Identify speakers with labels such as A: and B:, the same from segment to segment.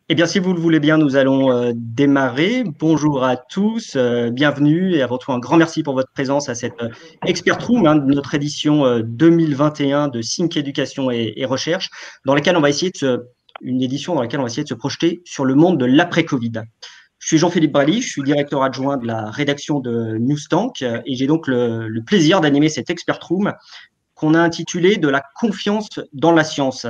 A: Eh bien, si vous le voulez bien, nous allons démarrer. Bonjour à tous, bienvenue et avant tout un grand merci pour votre présence à cette Expert Room, de notre édition 2021 de Sync Éducation et Recherche, dans laquelle on va essayer une édition dans laquelle on va essayer de se projeter sur le monde de l'après-Covid. Je suis Jean-Philippe Brally, je suis directeur adjoint de la rédaction de Newstank et j'ai donc le plaisir d'animer cette Expert Room qu'on a intitulé de la confiance dans la science.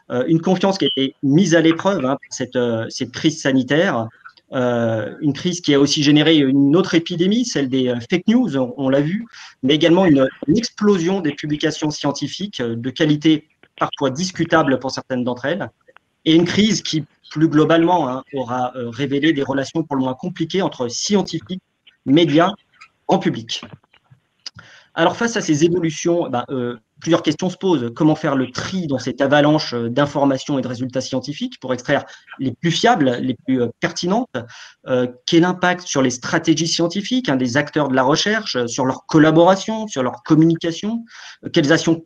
A: Une confiance qui a été mise à l'épreuve par cette crise sanitaire, une crise qui a aussi généré une autre épidémie, celle des fake news, on l'a vu, mais également une explosion des publications scientifiques de qualité parfois discutable pour certaines d'entre elles, et une crise qui, plus globalement, aura révélé des relations pour le moins compliquées entre scientifiques, médias, en public. Alors, face à ces évolutions, plusieurs questions se posent. Comment faire le tri dans cette avalanche d'informations et de résultats scientifiques pour extraire les plus fiables, les plus pertinentes? Quel impact sur les stratégies scientifiques des acteurs de la recherche, sur leur collaboration, sur leur communication? Quelles actions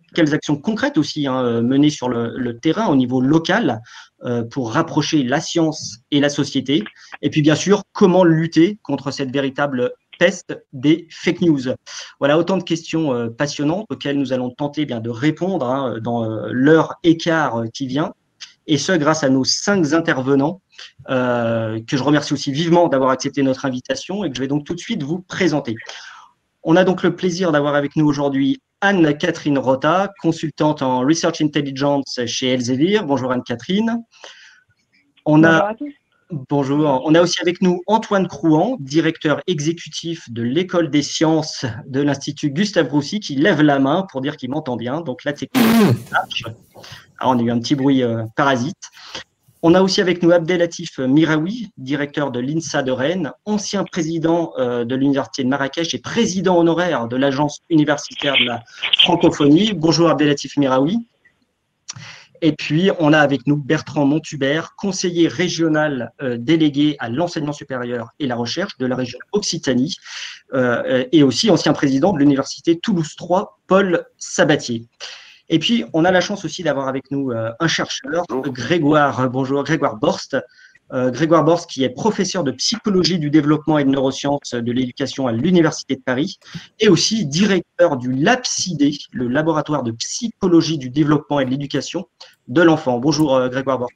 A: concrètes aussi menées sur le terrain au niveau local pour rapprocher la science et la société? Et puis, bien sûr, comment lutter contre cette véritable peste des fake news? Voilà autant de questions passionnantes auxquelles nous allons tenter de répondre dans l'heure et quart qui vient, et ce grâce à nos 5 intervenants que je remercie aussi vivement d'avoir accepté notre invitation et que je vais donc tout de suite vous présenter. On a donc le plaisir d'avoir avec nous aujourd'hui Anne-Catherine Rota, consultante en Research Intelligence chez Elsevier. Bonjour Anne-Catherine.
B: Bonjour à tous.
A: Bonjour. On a aussi avec nous Antoine Crouan, directeur exécutif de l'École des sciences de l'Institut Gustave Roussy, qui lève la main pour dire qu'il m'entend bien. Donc la technique marche. Alors, on a eu un petit bruit parasite. On a aussi avec nous Abdelatif Miraoui, directeur de l'INSA de Rennes, ancien président de l'Université de Marrakech et président honoraire de l'Agence universitaire de la francophonie. Bonjour Abdelatif Miraoui. Et puis, on a avec nous Bertrand Montubert, conseiller régional délégué à l'enseignement supérieur et la recherche de la région Occitanie, et aussi ancien président de l'Université Toulouse 3, Paul Sabatier. Et puis, on a la chance aussi d'avoir avec nous un chercheur, Grégoire Borst. Grégoire Borst, qui est professeur de psychologie du développement et de neurosciences de l'éducation à l'Université de Paris, et aussi directeur du LabCID, le laboratoire de psychologie du développement et de l'éducation de l'enfant. Bonjour Grégoire Borst.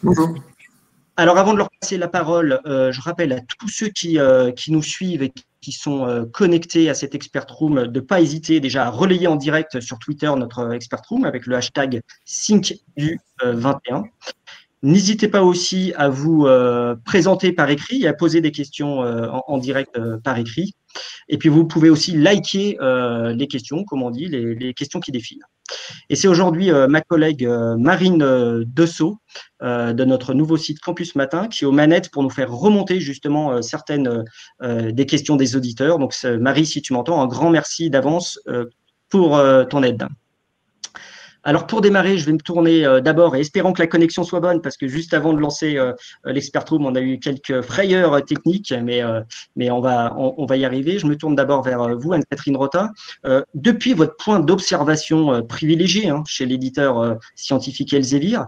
C: Bonjour.
A: Alors, avant de leur passer la parole, je rappelle à tous ceux qui nous suivent et qui sont connectés à cette Expert Room de ne pas hésiter déjà à relayer en direct sur Twitter notre Expert Room avec le hashtag SyncDu21. N'hésitez pas aussi à vous présenter par écrit et à poser des questions en direct par écrit. Et puis, vous pouvez aussi liker les questions, comme on dit, les questions qui défilent. Et c'est aujourd'hui ma collègue Marine Dessau de notre nouveau site Campus Matin qui est aux manettes pour nous faire remonter justement certaines des questions des auditeurs. Donc, Marie, si tu m'entends, un grand merci d'avance pour ton aide. Alors, pour démarrer, je vais me tourner d'abord, et espérons que la connexion soit bonne, parce que juste avant de lancer l'Expert Room, on a eu quelques frayeurs techniques, mais on va y arriver. Je me tourne d'abord vers vous, Anne-Catherine Rota. Depuis votre point d'observation privilégié chez l'éditeur scientifique Elsevier,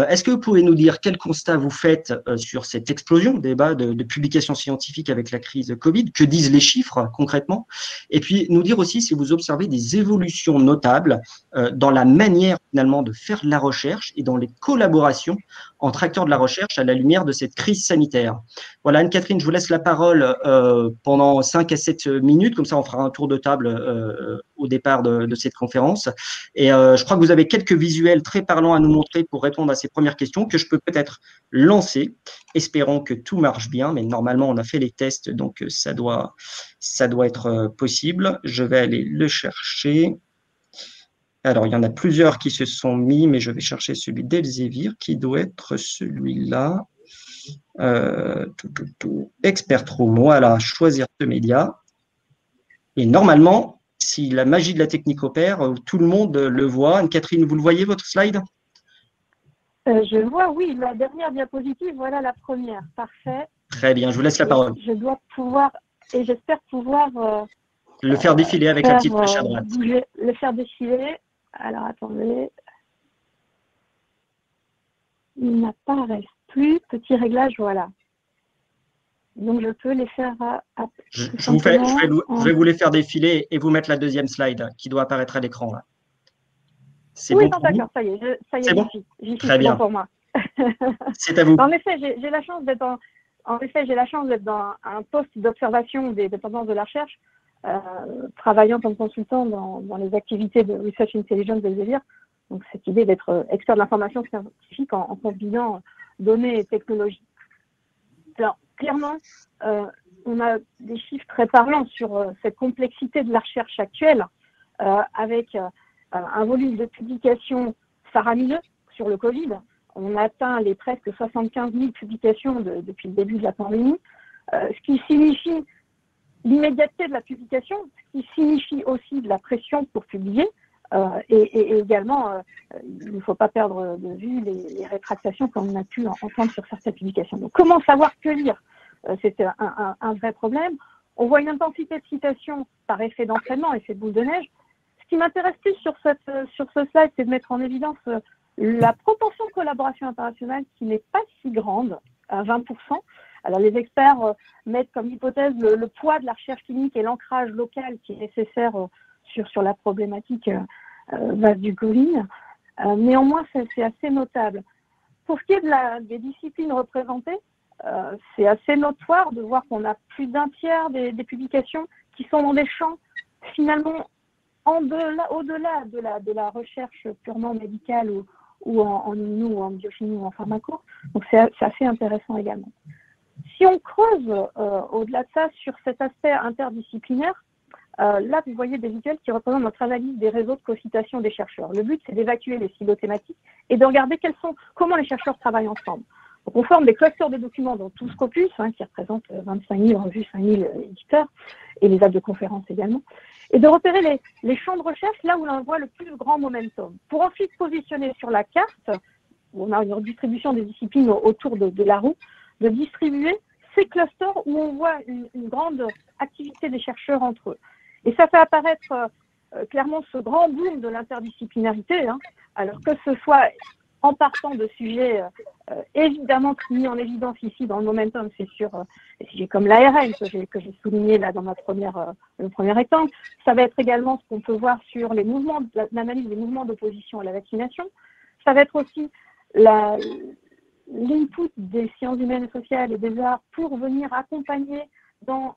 A: est-ce que vous pouvez nous dire quel constat vous faites sur cette explosion de publications scientifiques avec la crise Covid? Que disent les chiffres concrètement? Et puis, nous dire aussi si vous observez des évolutions notables dans la manière finalement de faire de la recherche et dans les collaborations entre acteurs de la recherche à la lumière de cette crise sanitaire. Voilà, Anne-Catherine, je vous laisse la parole pendant 5 à 7 minutes, comme ça on fera un tour de table au départ de cette conférence. Et je crois que vous avez quelques visuels très parlants à nous montrer pour répondre à ces premières questions que je peux peut-être lancer. Espérons que tout marche bien, mais normalement on a fait les tests, donc ça doit être possible. Je vais aller le chercher. Alors, il y en a plusieurs qui se sont mis, mais je vais chercher celui d'Elsevier qui doit être celui-là. Expert Room, voilà, choisir ce média. Et normalement, si la magie de la technique opère, tout le monde le voit. Anne-Catherine, vous le voyez, votre slide?
B: Je vois, oui, la dernière diapositive, voilà la première. Parfait.
A: Très bien, je vous laisse la parole.
B: Je dois pouvoir, et j'espère pouvoir…
A: le faire défiler avec la petite flèche à droite.
B: Le faire défiler. Alors, attendez. Il n'apparaît plus, petit réglage, voilà. Donc, je peux les faire
A: je vais vous les faire défiler et vous mettre la deuxième slide qui doit apparaître à l'écran. C'est
B: oui,
A: bon
B: non, d'accord, ça y est,
A: c'est bon?
B: J'y suis,
A: Très bien.
B: bon pour moi.
A: C'est à vous.
B: En effet, j'ai la chance d'être dans un poste d'observation des dépendances de la recherche, travaillant comme consultant dans les activités de Research Intelligence d'Elsevier. Donc, cette idée d'être expert de l'information scientifique en combinant données et technologies. Alors, clairement, on a des chiffres très parlants sur cette complexité de la recherche actuelle, avec un volume de publications faramineux sur le Covid. On atteint les presque 75 000 publications depuis le début de la pandémie, ce qui signifie l'immédiateté de la publication, ce qui signifie aussi de la pression pour publier, et également, il ne faut pas perdre de vue les rétractations qu'on a pu entendre sur certaines publications. Donc, comment savoir que lire? C'est un vrai problème. On voit une intensité de citation par effet d'entraînement, effet boule de neige. Ce qui m'intéresse plus sur ce slide, c'est de mettre en évidence la proportion de collaboration internationale qui n'est pas si grande, à 20%. Alors, les experts mettent comme hypothèse le poids de la recherche clinique et l'ancrage local qui est nécessaire sur la problématique du Covid. Néanmoins, c'est assez notable. Pour ce qui est des disciplines représentées, c'est assez notoire de voir qu'on a plus d'un tiers des publications qui sont dans des champs finalement au-delà de la recherche purement médicale ou en immuno ou en biochimie ou en pharmaco. Donc c'est assez intéressant également. Si on creuse au-delà de ça sur cet aspect interdisciplinaire, là vous voyez des visuels qui représentent notre analyse des réseaux de co-citation des chercheurs. Le but c'est d'évacuer les silos thématiques et de regarder comment les chercheurs travaillent ensemble. Donc on forme des clusters de documents dans tout Scopus, qui représente 25 000 revues, 5 000 éditeurs, et les actes de conférence également, et de repérer les champs de recherche là où l'on voit le plus grand momentum, pour ensuite positionner sur la carte, où on a une redistribution des disciplines autour de la roue, de distribuer ces clusters où on voit une grande activité des chercheurs entre eux. Et ça fait apparaître clairement ce grand boom de l'interdisciplinarité, alors que ce soit en partant de sujets évidemment mis en évidence ici dans le momentum, c'est sur des sujets comme l'ARN que j'ai souligné là dans le premier rectangle. Ça va être également ce qu'on peut voir sur les mouvements, l'analyse des mouvements d'opposition à la vaccination. Ça va être aussi l'input des sciences humaines et sociales et des arts pour venir accompagner dans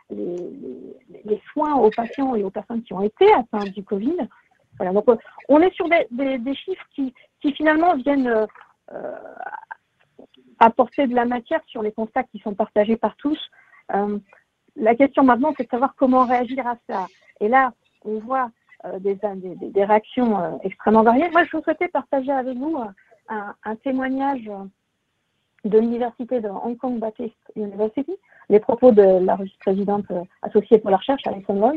B: les soins aux patients et aux personnes qui ont été atteintes du Covid. Voilà, donc on est sur des chiffres qui finalement viennent apporter de la matière sur les constats qui sont partagés par tous. La question maintenant, c'est de savoir comment réagir à ça. Et là, on voit des réactions extrêmement variées. Moi, je souhaitais partager avec vous un témoignage de l'université de Hong Kong Baptist University, les propos de la vice-présidente associée pour la recherche, Alison Roy.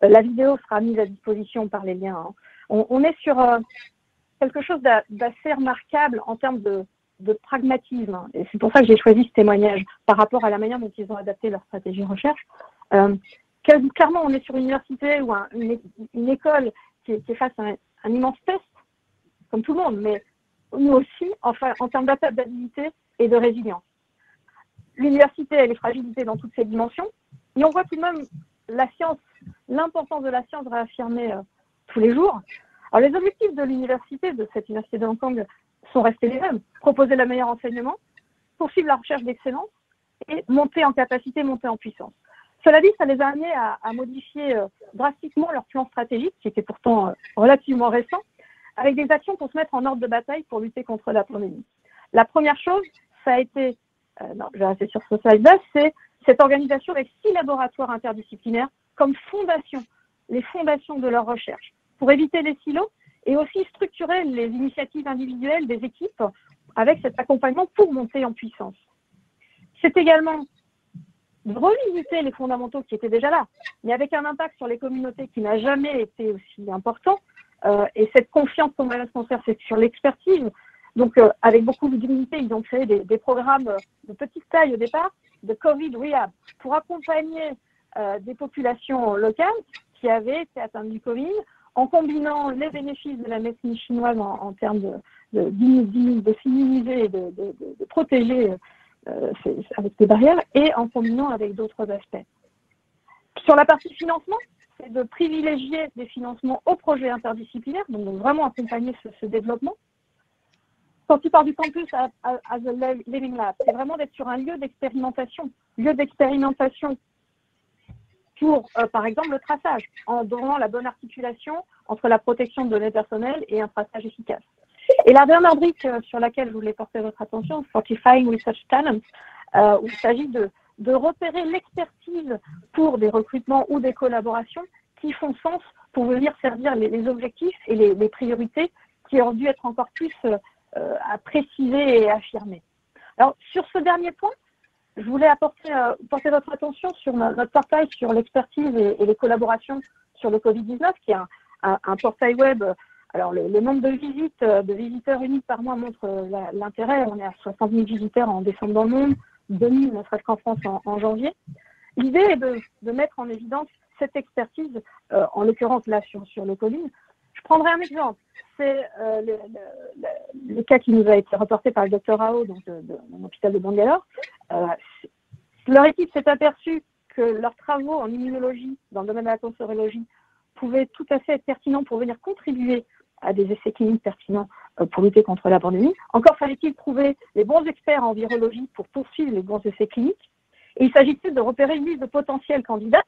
B: La vidéo sera mise à disposition par les liens. On est sur quelque chose d'assez remarquable en termes de pragmatisme. Et c'est pour ça que j'ai choisi ce témoignage par rapport à la manière dont ils ont adapté leur stratégie de recherche. Clairement, on est sur une université ou une école qui est face à un immense test, comme tout le monde, mais nous aussi, enfin, en termes d'adaptabilité et de résilience. L'université, elle est fragilité dans toutes ses dimensions, et on voit tout de même la science, l'importance de la science réaffirmée tous les jours. Alors, les objectifs de l'université, de cette université de Hong Kong, sont restés les mêmes. Proposer le meilleur enseignement, poursuivre la recherche d'excellence et monter en capacité, monter en puissance. Cela dit, ça les a amenés à modifier drastiquement leur plan stratégique, qui était pourtant relativement récent, avec des actions pour se mettre en ordre de bataille pour lutter contre la pandémie. La première chose, ça a été, je vais rester sur ce slide-là, c'est cette organisation avec 6 laboratoires interdisciplinaires comme fondation, les fondations de leur recherche, pour éviter les silos et aussi structurer les initiatives individuelles des équipes avec cet accompagnement pour monter en puissance. C'est également de revisiter les fondamentaux qui étaient déjà là, mais avec un impact sur les communautés qui n'a jamais été aussi important. Et cette confiance qu'on va se construire, c'est sur l'expertise. Donc, avec beaucoup d'humilité, ils ont créé des programmes de petite taille au départ, de Covid Rehab, pour accompagner des populations locales qui avaient été atteintes du Covid, en combinant les bénéfices de la médecine chinoise en termes de s'immuniser, de protéger avec des barrières, et en combinant avec d'autres aspects. Sur la partie financement, c'est de privilégier des financements aux projets interdisciplinaires, donc de vraiment accompagner ce développement. Quand tu pars du campus à The Living Lab, c'est vraiment d'être sur un lieu d'expérimentation pour, par exemple, le traçage, en donnant la bonne articulation entre la protection de données personnelles et un traçage efficace. Et la dernière brique sur laquelle je voulais porter votre attention, Fortifying Research Talents, où il s'agit de repérer l'expertise pour des recrutements ou des collaborations qui font sens pour venir servir les objectifs et les priorités qui auraient dû être encore plus à préciser et affirmer. Alors, sur ce dernier point, je voulais porter votre attention sur notre portail sur l'expertise et les collaborations sur le Covid-19, qui est un portail web. Alors, le nombre de visiteurs uniques par mois montre l'intérêt. On est à 60 000 visiteurs en décembre dans le monde, 2000 ne serait-ce qu'en France en janvier. L'idée est de mettre en évidence cette expertise, en l'occurrence là sur le Covid. Je prendrai un exemple. C'est le cas qui nous a été reporté par le Dr Rao, donc de l'hôpital de Bangalore. Leur équipe s'est aperçue que leurs travaux en immunologie, dans le domaine de la cancérologie, pouvaient tout à fait être pertinents pour venir contribuer à des essais cliniques pertinents pour lutter contre la pandémie. Encore fallait-il trouver les bons experts en virologie pour poursuivre les bons essais cliniques. Et il s'agissait de repérer une liste de potentiels candidats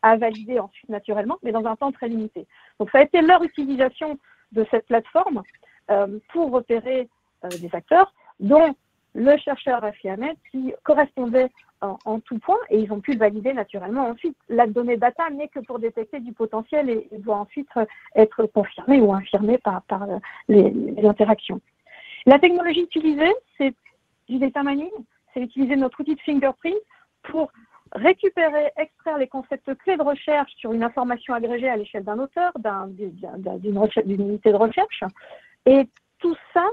B: à valider ensuite naturellement, mais dans un temps très limité. Donc ça a été leur utilisation de cette plateforme pour repérer des acteurs, dont le chercheur Rafi Ahmed, qui correspondait en tout point, et ils ont pu le valider naturellement ensuite. La donnée data n'est que pour détecter du potentiel et doit ensuite être confirmée ou infirmée par les interactions. La technologie utilisée, c'est du data mining, c'est utiliser notre outil de fingerprint pour récupérer, extraire les concepts clés de recherche sur une information agrégée à l'échelle d'un auteur, d'une unité de recherche. Et tout ça,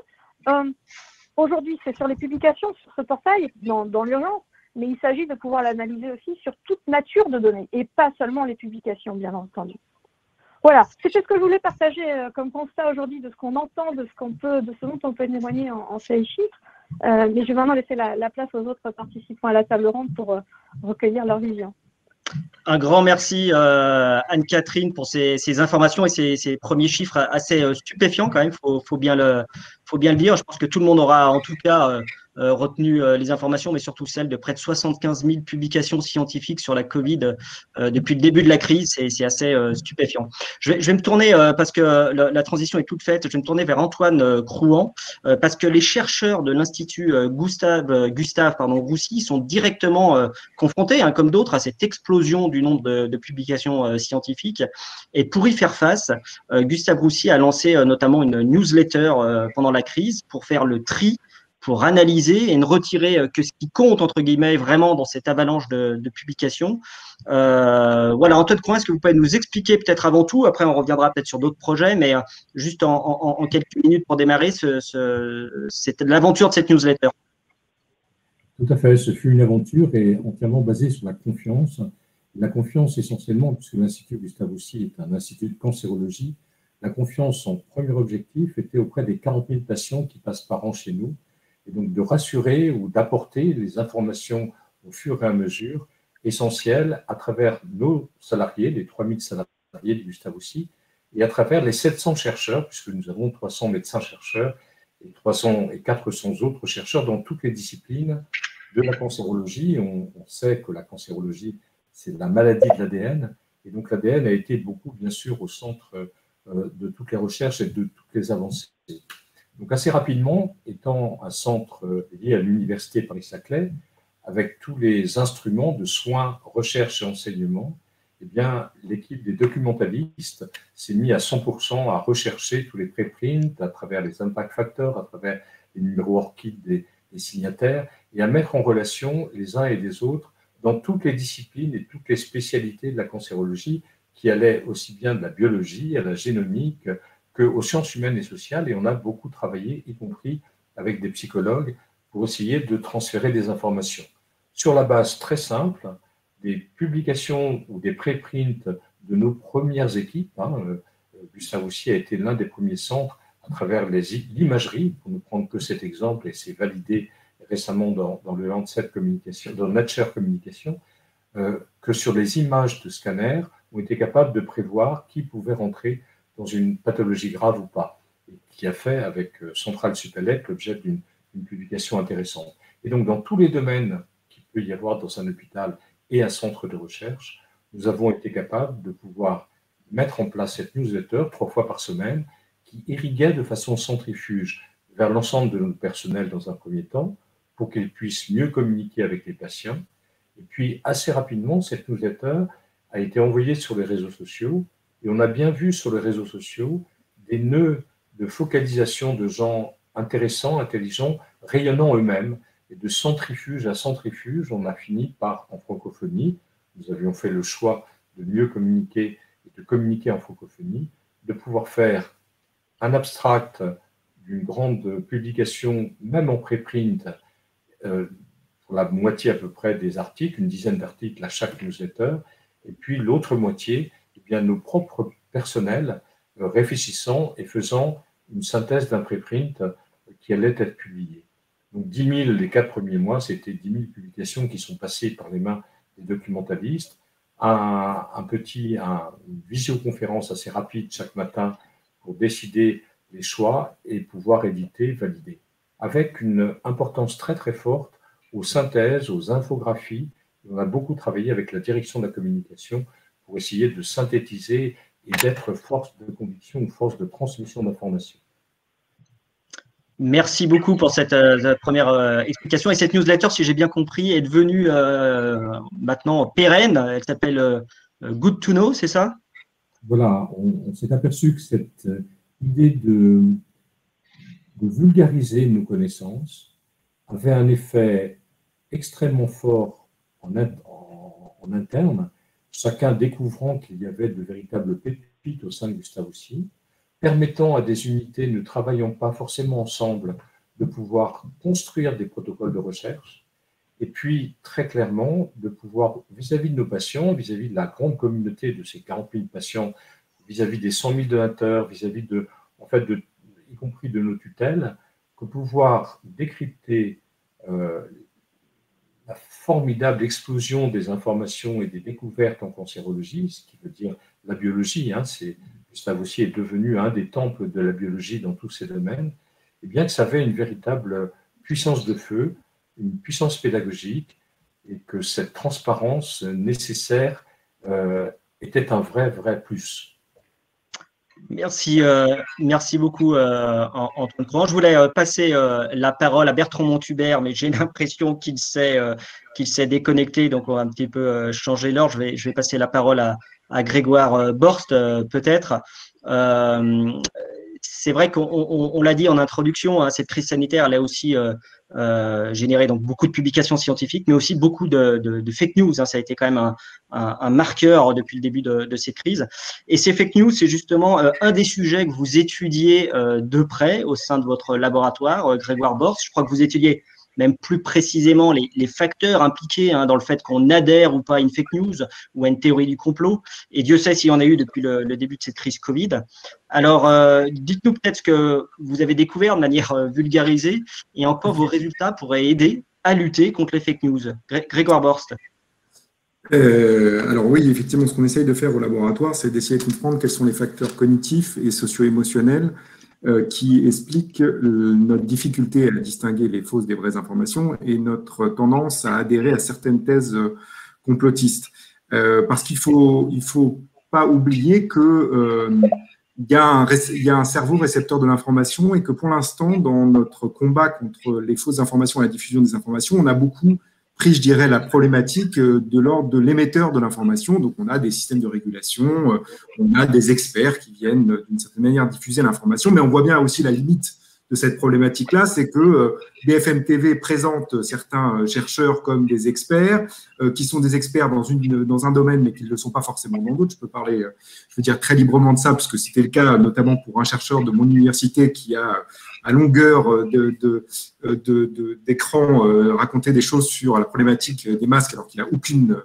B: aujourd'hui, c'est sur les publications, sur ce portail, dans l'urgence, mais il s'agit de pouvoir l'analyser aussi sur toute nature de données, et pas seulement les publications, bien entendu. Voilà, c'était ce que je voulais partager comme constat aujourd'hui de ce qu'on entend, de ce dont on peut témoigner en ces chiffres. Mais je vais maintenant laisser la place aux autres participants à la table ronde pour recueillir leur vision.
A: Un grand merci Anne-Catherine pour ces informations et ces premiers chiffres assez stupéfiants quand même, faut bien le dire. Je pense que tout le monde aura en tout cas retenu les informations, mais surtout celles de près de 75 000 publications scientifiques sur la Covid depuis le début de la crise. C'est assez stupéfiant. Je vais me tourner, parce que la transition est toute faite, je vais me tourner vers Antoine Crouan, parce que les chercheurs de l'Institut Gustave Roussy sont directement confrontés, hein, comme d'autres, à cette explosion du nombre de publications scientifiques. Et pour y faire face, Gustave Roussy a lancé notamment une newsletter pendant la crise pour faire le tri, pour analyser et ne retirer que ce qui compte, entre guillemets, vraiment dans cette avalanche de publications. Voilà, Antoine Crouan, est-ce que vous pouvez nous expliquer peut-être avant tout, après on reviendra peut-être sur d'autres projets, mais juste en quelques minutes pour démarrer l'aventure de cette newsletter.
C: Tout à fait, ce fut une aventure et entièrement basée sur la confiance. La confiance essentiellement, puisque l'Institut Gustave Roussy est un institut de cancérologie, la confiance, son premier objectif était auprès des 40 000 patients qui passent par an chez nous, et donc de rassurer ou d'apporter les informations au fur et à mesure essentielles à travers nos salariés, les 3 000 salariés de Gustave Roussy, et à travers les 700 chercheurs, puisque nous avons 300 médecins-chercheurs et 300 et 400 autres chercheurs dans toutes les disciplines de la cancérologie. On sait que la cancérologie, c'est la maladie de l'ADN, et donc l'ADN a été beaucoup, bien sûr, au centre de toutes les recherches et de toutes les avancées. Donc assez rapidement, étant un centre lié à l'université Paris-Saclay, avec tous les instruments de soins, recherche et enseignement, eh bien, l'équipe des documentalistes s'est mise à 100% à rechercher tous les préprints à travers les impact factors, à travers les numéros ORCID des signataires, et à mettre en relation les uns et les autres dans toutes les disciplines et toutes les spécialités de la cancérologie, qui allaient aussi bien de la biologie à la génomique qu'aux sciences humaines et sociales. Et on a beaucoup travaillé, y compris avec des psychologues, pour essayer de transférer des informations. Sur la base très simple des publications ou des préprints de nos premières équipes, Gustave Roussy a été l'un des premiers centres à travers l'imagerie, pour ne prendre que cet exemple, et c'est validé récemment dans le Lancet Communication, dans Nature Communication, que sur les images de scanners, ont été capables de prévoir qui pouvait rentrer dans une pathologie grave ou pas, et qui a fait, avec Central Supélec, l'objet d'une publication intéressante. Et donc, dans tous les domaines qu'il peut y avoir dans un hôpital et un centre de recherche, nous avons été capables de pouvoir mettre en place cette newsletter 3 fois par semaine qui irriguait de façon centrifuge vers l'ensemble de notre personnel dans un premier temps pour qu'ils puissent mieux communiquer avec les patients. Et puis, assez rapidement, cette newsletter a été envoyée sur les réseaux sociaux et on a bien vu sur les réseaux sociaux des nœuds de focalisation de gens intéressants, intelligents, rayonnant eux-mêmes. Et de centrifuge à centrifuge, on a fini par, en francophonie, nous avions fait le choix de mieux communiquer et de communiquer en francophonie, de pouvoir faire un abstract d'une grande publication, même en préprint, pour la moitié à peu près des articles, une dizaine d'articles à chaque newsletter, et puis l'autre moitié, eh bien, nos propres personnels réfléchissant et faisant une synthèse d'un préprint qui allait être publié. Donc 10 000 les 4 premiers mois, c'était 10 000 publications qui sont passées par les mains des documentalistes, une visioconférence assez rapide chaque matin pour décider les choix et pouvoir éditer, valider, avec une importance très très forte aux synthèses, aux infographies. On a beaucoup travaillé avec la direction de la communication pour essayer de synthétiser et d'être force de conviction ou force de transmission d'informations.
A: Merci beaucoup pour cette première explication. Et cette newsletter, si j'ai bien compris, est devenue maintenant pérenne. Elle s'appelle Good to Know, c'est ça?
C: Voilà, on s'est aperçu que cette idée de vulgariser nos connaissances avait un effet extrêmement fort en interne, chacun découvrant qu'il y avait de véritables pépites au sein de Gustave Roussy, permettant à des unités ne travaillant pas forcément ensemble de pouvoir construire des protocoles de recherche, et puis très clairement de pouvoir, vis-à-vis de nos patients, vis-à-vis de la grande communauté de ces 40 000 patients, vis-à-vis des 100 000 donateurs, vis-à-vis y compris de nos tutelles, que pouvoir décrypter la formidable explosion des informations et des découvertes en cancérologie, ce qui veut dire la biologie, Gustave Roussy est devenu un des temples de la biologie dans tous ces domaines, et bien que ça avait une véritable puissance de feu, une puissance pédagogique, et que cette transparence nécessaire était un vrai plus.
A: Merci beaucoup, Antoine Courant. Je voulais passer la parole à Bertrand Montubert, mais j'ai l'impression qu'il s'est déconnecté, donc on va un petit peu changer l'ordre. Je vais passer la parole à Grégoire Borst, peut-être. C'est vrai qu'on l'a dit en introduction, cette crise sanitaire, elle a aussi généré donc beaucoup de publications scientifiques, mais aussi beaucoup de fake news. Ça a été quand même un marqueur depuis le début de cette crise. Et ces fake news, c'est justement un des sujets que vous étudiez de près au sein de votre laboratoire, Grégoire Borst. Je crois que vous étudiez même plus précisément les facteurs impliqués dans le fait qu'on adhère ou pas à une fake news ou à une théorie du complot. Et Dieu sait s'il y en a eu depuis le début de cette crise Covid. Alors, dites-nous peut-être ce que vous avez découvert de manière vulgarisée et en quoi vos résultats pourraient aider à lutter contre les fake news. Grégoire Borst.
D: Alors oui, effectivement, ce qu'on essaye de faire au laboratoire, c'est d'essayer de comprendre quels sont les facteurs cognitifs et socio-émotionnels qui explique notre difficulté à distinguer les fausses des vraies informations et notre tendance à adhérer à certaines thèses complotistes. Parce qu'il faut pas oublier que il y a un cerveau récepteur de l'information et que pour l'instant, dans notre combat contre les fausses informations et la diffusion des informations, on a beaucoup pris, je dirais, la problématique de l'ordre de l'émetteur de l'information. Donc, on a des systèmes de régulation, on a des experts qui viennent d'une certaine manière diffuser l'information, mais on voit bien aussi la limite de cette problématique-là, c'est que BFM TV présente certains chercheurs comme des experts, qui sont des experts dans un domaine, mais qui ne le sont pas forcément dans d'autres. Je peux parler, je veux dire, très librement de ça, parce que c'était le cas notamment pour un chercheur de mon université qui a, à longueur d'écran, raconté des choses sur la problématique des masques, alors qu'il n'a aucune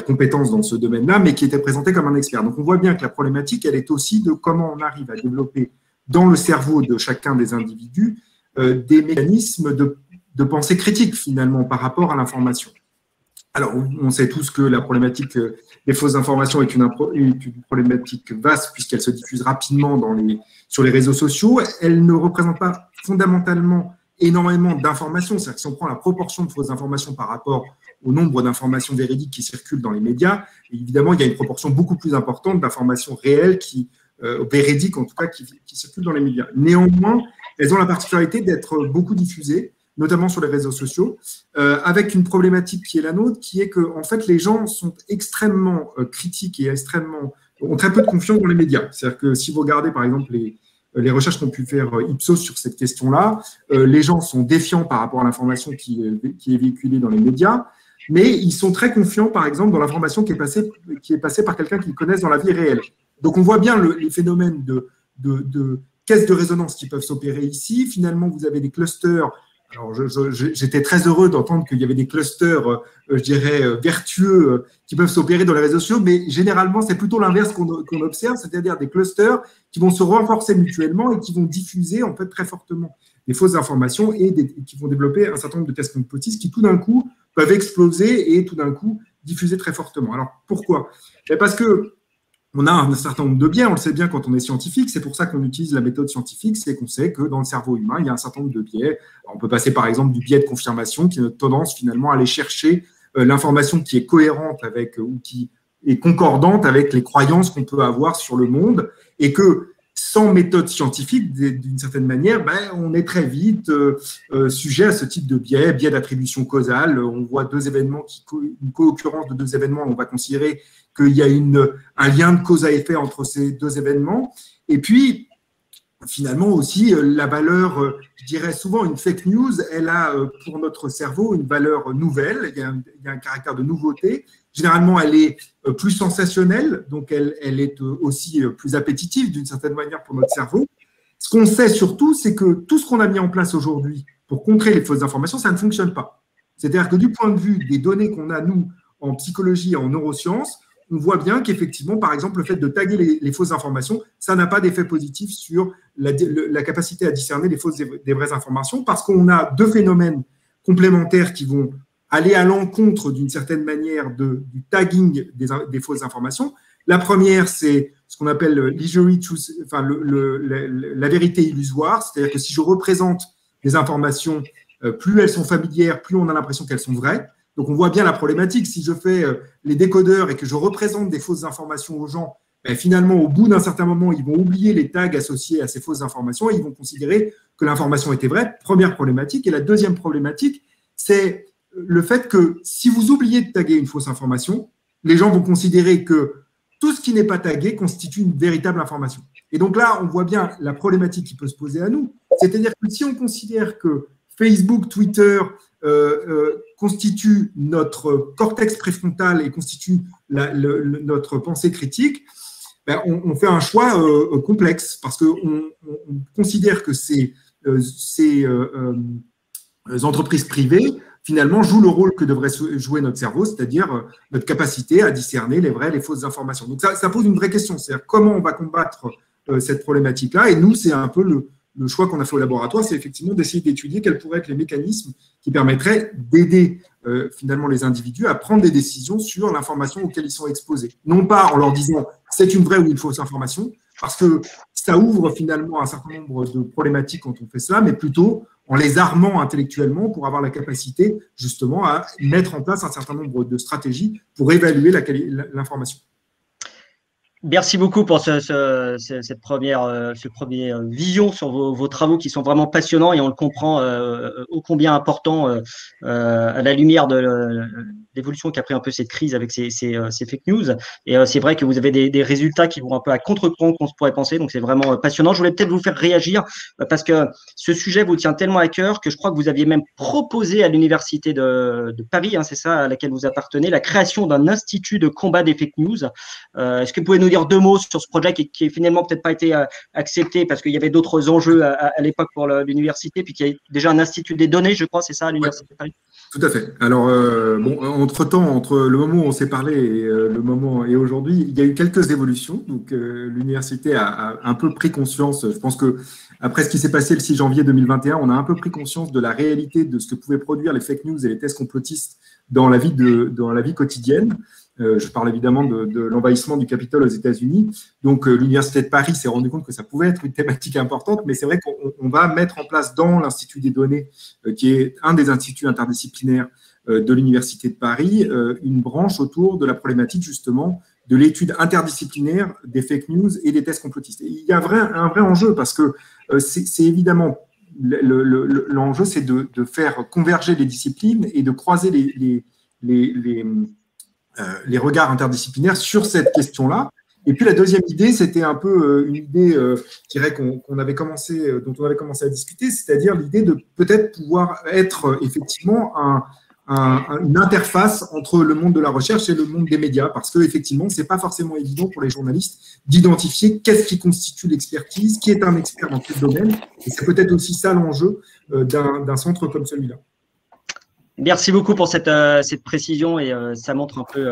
D: compétence dans ce domaine-là, mais qui était présenté comme un expert. Donc, on voit bien que la problématique, elle est aussi de comment on arrive à développer dans le cerveau de chacun des individus des mécanismes de pensée critique, finalement, par rapport à l'information. Alors, on sait tous que la problématique des fausses informations est une problématique vaste puisqu'elle se diffuse rapidement sur les réseaux sociaux. Elle ne représente pas fondamentalement énormément d'informations. C'est-à-dire que si on prend la proportion de fausses informations par rapport au nombre d'informations véridiques qui circulent dans les médias, évidemment, il y a une proportion beaucoup plus importante d'informations réelles, véridiques en tout cas, qui circulent dans les médias. Néanmoins, elles ont la particularité d'être beaucoup diffusées, notamment sur les réseaux sociaux, avec une problématique qui est la nôtre, qui est que en fait, les gens sont extrêmement critiques et ont très peu de confiance dans les médias. C'est-à-dire que si vous regardez, par exemple, les recherches qu'ont pu faire Ipsos sur cette question-là, les gens sont défiants par rapport à l'information qui est véhiculée dans les médias, mais ils sont très confiants, par exemple, dans l'information qui est passée par quelqu'un qu'ils connaissent dans la vie réelle. Donc, on voit bien les phénomènes de caisses de résonance qui peuvent s'opérer ici. Finalement, vous avez des clusters. Alors, j'étais très heureux d'entendre qu'il y avait des clusters, je dirais, vertueux qui peuvent s'opérer dans les réseaux sociaux, mais généralement, c'est plutôt l'inverse qu'on observe, c'est-à-dire des clusters qui vont se renforcer mutuellement et qui vont diffuser, en fait, très fortement des fausses informations et qui vont développer un certain nombre de tests hypothèses qui, tout d'un coup, peuvent exploser et, tout d'un coup, diffuser très fortement. Alors, pourquoi? Parce que on a un certain nombre de biais, on le sait bien quand on est scientifique, c'est pour ça qu'on utilise la méthode scientifique, c'est qu'on sait que dans le cerveau humain, il y a un certain nombre de biais. Alors, on peut passer par exemple du biais de confirmation, qui est notre tendance finalement à aller chercher l'information qui est cohérente avec ou qui est concordante avec les croyances qu'on peut avoir sur le monde, et que sans méthode scientifique, d'une certaine manière, on est très vite sujet à ce type de biais d'attribution causale. On voit deux événements, une co-occurrence de deux événements, on va considérer qu'il y a un lien de cause à effet entre ces deux événements. Et puis, finalement aussi, la valeur, je dirais souvent, une fake news, elle a pour notre cerveau une valeur nouvelle, il y a un caractère de nouveauté. Généralement, elle est plus sensationnelle, donc elle est aussi plus appétitive d'une certaine manière pour notre cerveau. Ce qu'on sait surtout, c'est que tout ce qu'on a mis en place aujourd'hui pour contrer les fausses informations, ça ne fonctionne pas. C'est-à-dire que du point de vue des données qu'on a, nous, en psychologie et en neurosciences, on voit bien qu'effectivement, par exemple, le fait de taguer les fausses informations, ça n'a pas d'effet positif sur la capacité à discerner les fausses des vraies informations, parce qu'on a deux phénomènes complémentaires qui vont aller à l'encontre d'une certaine manière du tagging des fausses informations. La première, c'est ce qu'on appelle l'illusory truth, enfin la vérité illusoire, c'est-à-dire que si je représente des informations, plus elles sont familières, plus on a l'impression qu'elles sont vraies. Donc, on voit bien la problématique. Si je fais les décodeurs et que je représente des fausses informations aux gens, finalement, au bout d'un certain moment, ils vont oublier les tags associés à ces fausses informations et ils vont considérer que l'information était vraie. Première problématique. Et la deuxième problématique, c'est le fait que si vous oubliez de taguer une fausse information, les gens vont considérer que tout ce qui n'est pas tagué constitue une véritable information. Et donc là, on voit bien la problématique qui peut se poser à nous. C'est-à-dire que si on considère que Facebook, Twitter constitue notre cortex préfrontal et constitue notre pensée critique, on fait un choix complexe parce qu'on considère que ces entreprises privées, finalement, jouent le rôle que devrait jouer notre cerveau, c'est-à-dire notre capacité à discerner les vraies et les fausses informations. Donc, ça pose une vraie question, c'est-à-dire comment on va combattre cette problématique-là. Et nous, c'est un peu le choix qu'on a fait au laboratoire, c'est effectivement d'essayer d'étudier quels pourraient être les mécanismes qui permettraient d'aider finalement les individus à prendre des décisions sur l'information auxquelles ils sont exposés. Non pas en leur disant c'est une vraie ou une fausse information, parce que ça ouvre finalement un certain nombre de problématiques quand on fait cela, mais plutôt en les armant intellectuellement pour avoir la capacité justement à mettre en place un certain nombre de stratégies pour évaluer l'information.
A: Merci beaucoup pour cette première vision sur vos travaux qui sont vraiment passionnants et on le comprend ô combien important à la lumière de l'évolution qu'a pris un peu cette crise avec ces fake news. Et c'est vrai que vous avez des résultats qui vont un peu à contre-courant qu'on se pourrait penser, donc c'est vraiment passionnant. Je voulais peut-être vous faire réagir parce que ce sujet vous tient tellement à cœur que je crois que vous aviez même proposé à l'université de Paris, hein, c'est ça, à laquelle vous appartenez, la création d'un institut de combat des fake news. Est-ce que vous pouvez nous dire deux mots sur ce projet qui finalement peut-être pas été accepté parce qu'il y avait d'autres enjeux à l'époque pour l'université, puis qu'il y a déjà un institut des données, je crois, c'est ça, à l'université de Paris?
D: Tout à fait. Alors, entre-temps, entre le moment où on s'est parlé et le moment et aujourd'hui, il y a eu quelques évolutions. Donc, l'université a un peu pris conscience. Je pense que après ce qui s'est passé le 6 janvier 2021, on a un peu pris conscience de la réalité de ce que pouvaient produire les fake news et les thèses complotistes dans la vie quotidienne. Je parle évidemment de l'envahissement du Capitole aux États-Unis. Donc, l'Université de Paris s'est rendu compte que ça pouvait être une thématique importante, mais c'est vrai qu'on va mettre en place dans l'Institut des données, qui est un des instituts interdisciplinaires de l'Université de Paris, une branche autour de la problématique justement de l'étude interdisciplinaire des fake news et des thèses complotistes. Et il y a un vrai enjeu parce que c'est évidemment l'enjeu, c'est de faire converger les disciplines et de croiser les regards interdisciplinaires sur cette question-là. Et puis la deuxième idée, c'était un peu une idée, je dirais, dont on avait commencé à discuter, c'est-à-dire l'idée de peut-être pouvoir être effectivement une interface entre le monde de la recherche et le monde des médias, parce que effectivement, c'est pas forcément évident pour les journalistes d'identifier qu'est-ce qui constitue l'expertise, qui est un expert dans quel domaine, et c'est peut-être aussi ça l'enjeu d'un centre comme celui-là.
A: Merci beaucoup pour cette précision et ça montre un peu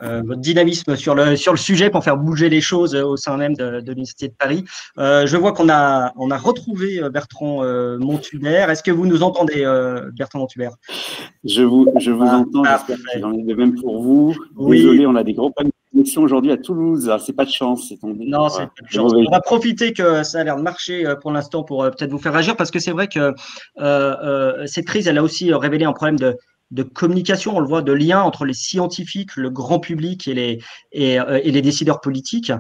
A: votre dynamisme sur le sujet pour faire bouger les choses au sein même de l'Université de Paris. Je vois qu'on a retrouvé Bertrand Montubert. Est-ce que vous nous entendez, Bertrand Montubert?
E: Je vous entends, j'espère que j'en ai de même pour vous. Oui. Désolé, on a des gros problèmes de connexion aujourd'hui à Toulouse. C'est pas de chance, c'est tombé.
A: Non, c'est pas de chance. On va profiter que ça a l'air de marcher pour l'instant pour peut-être vous faire réagir, parce que c'est vrai que cette crise, elle a aussi révélé un problème de communication, on le voit, de lien entre les scientifiques, le grand public et les décideurs politiques.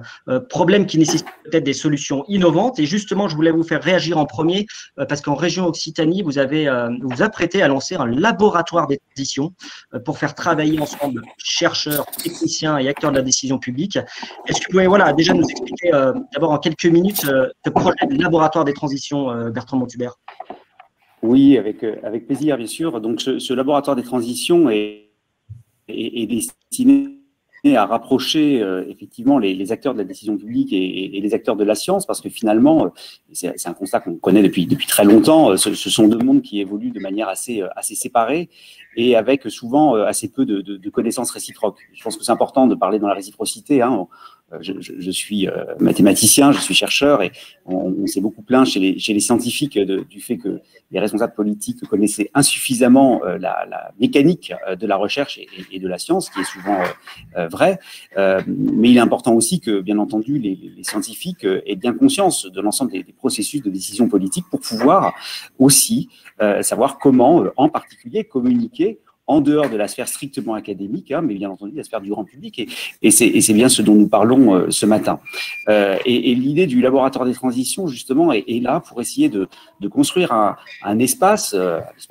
A: Problème qui nécessite peut-être des solutions innovantes. Et justement, je voulais vous faire réagir en premier parce qu'en région Occitanie, vous vous apprêtez à lancer un laboratoire des transitions pour faire travailler ensemble chercheurs, techniciens et acteurs de la décision publique. Est-ce que vous pouvez déjà nous expliquer d'abord en quelques minutes ce projet de laboratoire des transitions, Bertrand Montubert?
E: Oui, avec plaisir, bien sûr. Donc, ce laboratoire des transitions est destiné à rapprocher effectivement les acteurs de la décision publique et les acteurs de la science, parce que finalement, c'est un constat qu'on connaît depuis très longtemps, ce sont deux mondes qui évoluent de manière assez séparée et avec souvent assez peu de connaissances réciproques. Je pense que c'est important de parler dans la réciprocité, hein. Je suis mathématicien, je suis chercheur et on s'est beaucoup plaint chez les scientifiques du fait que les responsables politiques connaissaient insuffisamment la mécanique de la recherche et de la science, qui est souvent vrai. Mais il est important aussi que, bien entendu, les scientifiques aient bien conscience de l'ensemble des processus de décision politique pour pouvoir aussi savoir comment, en particulier, communiquer en dehors de la sphère strictement académique, hein, mais bien entendu de la sphère du grand public, et c'est bien ce dont nous parlons ce matin. Et l'idée du laboratoire des transitions, justement, est là pour essayer de construire un espace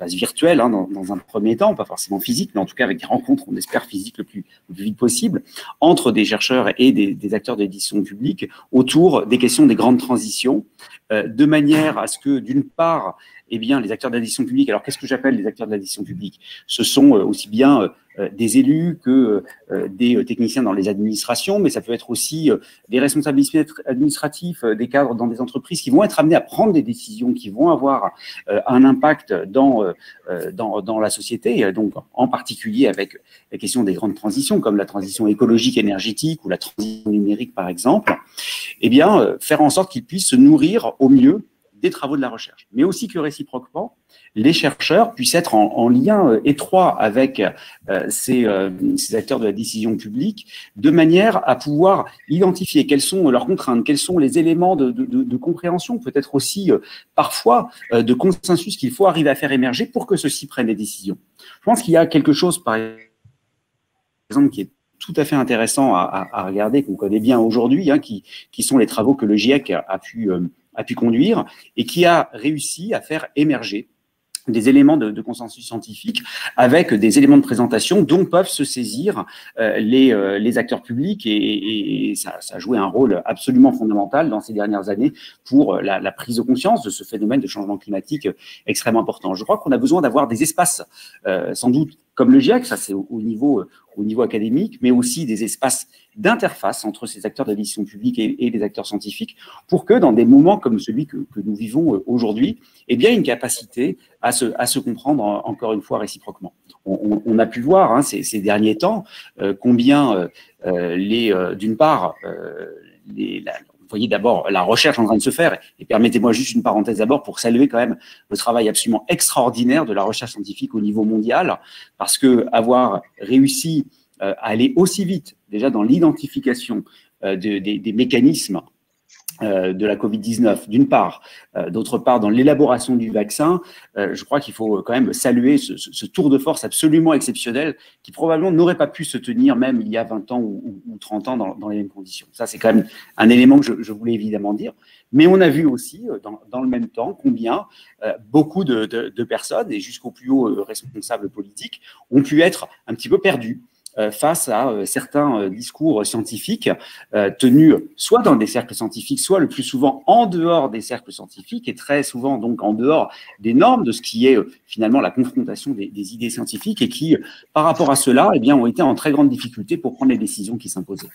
E: virtuel, hein, dans un premier temps, pas forcément physique, mais en tout cas avec des rencontres, on espère, physiques le plus vite possible, entre des chercheurs et des acteurs de l'édition publique autour des questions des grandes transitions, de manière à ce que, d'une part, eh bien, les acteurs de la décision publique, alors qu'est-ce que j'appelle les acteurs de la décision publique? Ce sont aussi bien des élus que des techniciens dans les administrations, mais ça peut être aussi des responsables administratifs, des cadres dans des entreprises qui vont être amenés à prendre des décisions qui vont avoir un impact dans la société, donc en particulier avec la question des grandes transitions, comme la transition écologique, énergétique ou la transition numérique, par exemple, eh bien, faire en sorte qu'ils puissent se nourrir au mieux des travaux de la recherche, mais aussi que réciproquement, les chercheurs puissent être en lien étroit avec ces acteurs de la décision publique, de manière à pouvoir identifier quelles sont leurs contraintes, quels sont les éléments de compréhension, peut-être aussi parfois de consensus qu'il faut arriver à faire émerger pour que ceux-ci prennent des décisions. Je pense qu'il y a quelque chose, par exemple, qui est tout à fait intéressant à regarder, qu'on connaît bien aujourd'hui, hein, qui sont les travaux que le GIEC a pu conduire et qui a réussi à faire émerger des éléments de consensus scientifique avec des éléments de présentation dont peuvent se saisir les acteurs publics et ça a joué un rôle absolument fondamental dans ces dernières années pour la prise de conscience de ce phénomène de changement climatique extrêmement important. Je crois qu'on a besoin d'avoir des espaces sans doute comme le GIEC, ça c'est au niveau académique, mais aussi des espaces d'interface entre ces acteurs de la décision publique et les acteurs scientifiques, pour que dans des moments comme celui que nous vivons aujourd'hui, eh bien, une capacité à se comprendre encore une fois réciproquement. On a pu voir ces derniers temps combien d'une part, vous voyez d'abord la recherche en train de se faire, et permettez-moi juste une parenthèse d'abord pour saluer quand même le travail absolument extraordinaire de la recherche scientifique au niveau mondial, parce que avoir réussi à aller aussi vite déjà dans l'identification des mécanismes de la Covid-19, d'une part, d'autre part dans l'élaboration du vaccin, je crois qu'il faut quand même saluer ce tour de force absolument exceptionnel qui probablement n'aurait pas pu se tenir même il y a 20 ans ou 30 ans dans les mêmes conditions. Ça, c'est quand même un élément que je voulais évidemment dire. Mais on a vu aussi, dans le même temps, combien beaucoup de personnes, et jusqu'aux plus hauts responsables politiques, ont pu être un petit peu perdus face à certains discours scientifiques tenus soit dans des cercles scientifiques, soit le plus souvent en dehors des cercles scientifiques, et très souvent donc en dehors des normes de ce qui est finalement la confrontation des idées scientifiques, et qui, par rapport à cela, eh bien, ont été en très grande difficulté pour prendre les décisions qui s'imposaient.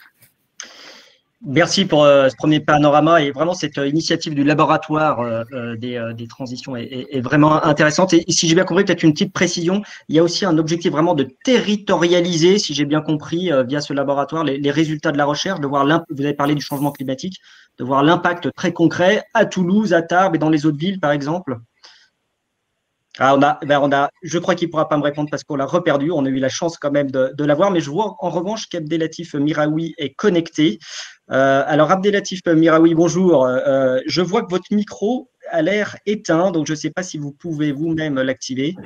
A: Merci pour ce premier panorama, et vraiment cette initiative du laboratoire des transitions est vraiment intéressante. Et si j'ai bien compris, peut-être une petite précision, il y a aussi un objectif vraiment de territorialiser, si j'ai bien compris, via ce laboratoire, les résultats de la recherche, de voir vous avez parlé du changement climatique, de voir l'impact très concret à Toulouse, à Tarbes et dans les autres villes, par exemple. Ah, je crois qu'il ne pourra pas me répondre parce qu'on l'a reperdu. On a eu la chance quand même de l'avoir, mais je vois en revanche qu'Abdelatif Miraoui est connecté. Alors, Abdelatif Miraoui, bonjour. Je vois que votre micro a l'air éteint, donc je ne sais pas si vous pouvez vous-même l'activer.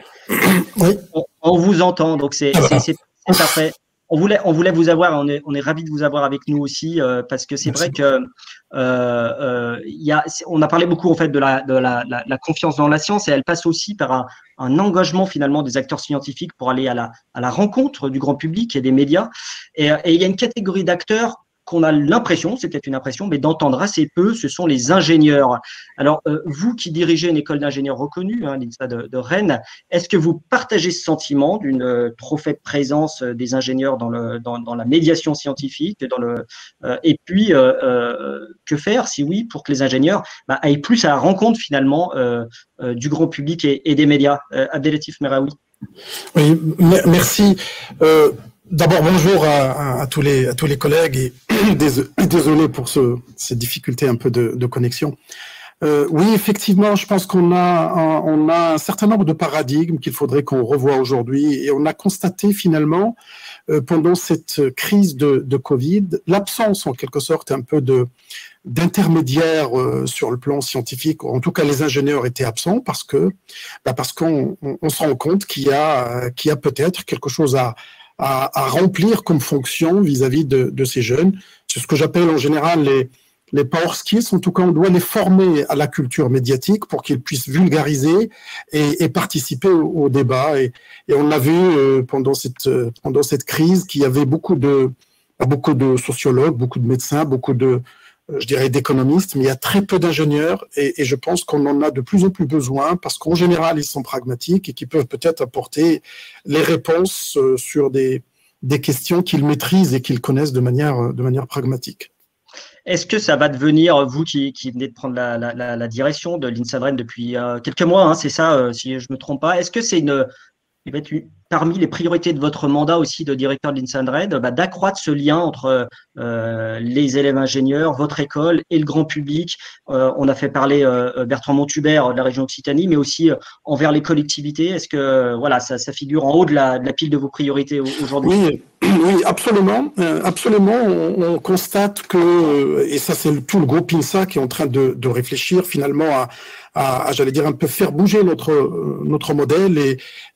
F: Oui.
A: On vous entend, donc c'est parfait. On voulait vous avoir, on est ravis de vous avoir avec nous aussi, parce que c'est vrai que on a parlé beaucoup en fait de la confiance dans la science, et elle passe aussi par un engagement finalement des acteurs scientifiques pour aller à la rencontre du grand public et des médias. Et il y a une catégorie d'acteurs qu'on a l'impression, c'est peut-être une impression, mais d'entendre assez peu, ce sont les ingénieurs. Alors, vous qui dirigez une école d'ingénieurs reconnue, l'INSA de Rennes, est-ce que vous partagez ce sentiment d'une trop faible présence des ingénieurs dans la médiation scientifique, et puis, que faire, si oui, pour que les ingénieurs aillent plus à la rencontre finalement du grand public et des médias? Abdelatif Miraoui.
F: Oui, merci. D'abord, bonjour à tous les collègues, et désolé pour ces difficultés un peu de connexion. Oui, effectivement, je pense qu'on a un certain nombre de paradigmes qu'il faudrait qu'on revoie aujourd'hui, et on a constaté finalement pendant cette crise de Covid l'absence en quelque sorte un peu d'intermédiaires sur le plan scientifique. En tout cas, les ingénieurs étaient absents parce qu'on se rend compte qu'il y a peut-être quelque chose à remplir comme fonction vis-à-vis de ces jeunes. C'est ce que j'appelle en général les power skills. En tout cas, on doit les former à la culture médiatique pour qu'ils puissent vulgariser et participer au débat. Et on a vu pendant cette crise qu'il y avait beaucoup de sociologues, beaucoup de médecins, beaucoup je dirais d'économistes, mais il y a très peu d'ingénieurs, et je pense qu'on en a de plus en plus besoin, parce qu'en général, ils sont pragmatiques et qui peuvent peut-être apporter les réponses sur des questions qu'ils maîtrisent et qu'ils connaissent de manière pragmatique.
A: Est-ce que ça va devenir, vous qui venez de prendre la direction de l'INSA de Rennes depuis quelques mois, c'est ça, si je ne me trompe pas, est-ce que c'est parmi les priorités de votre mandat aussi de directeur de l'INSA de Rennes, d'accroître ce lien entre les élèves ingénieurs, votre école et le grand public? On a fait parler Bertrand Montubert de la région Occitanie, mais aussi envers les collectivités. Est-ce que ça figure en haut de la pile de vos priorités aujourd'hui?
F: Oui, absolument. Absolument. On constate que, et ça c'est tout le groupe INSA qui est en train de réfléchir finalement à j'allais dire, un peu faire bouger notre modèle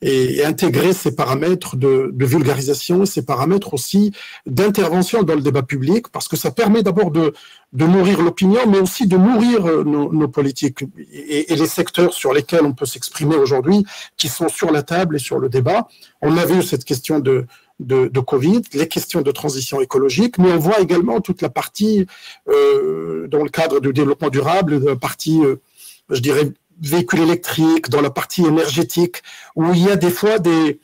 F: et intégrer ces paramètres de vulgarisation, ces paramètres aussi d'intervention dans le débat public, parce que ça permet d'abord de nourrir l'opinion, mais aussi de nourrir nos politiques et les secteurs sur lesquels on peut s'exprimer aujourd'hui, qui sont sur la table et sur le débat. On a vu cette question de Covid, les questions de transition écologique, mais on voit également toute la partie dans le cadre du développement durable, la partie je dirais véhicules électriques, dans la partie énergétique, où il y a des fois des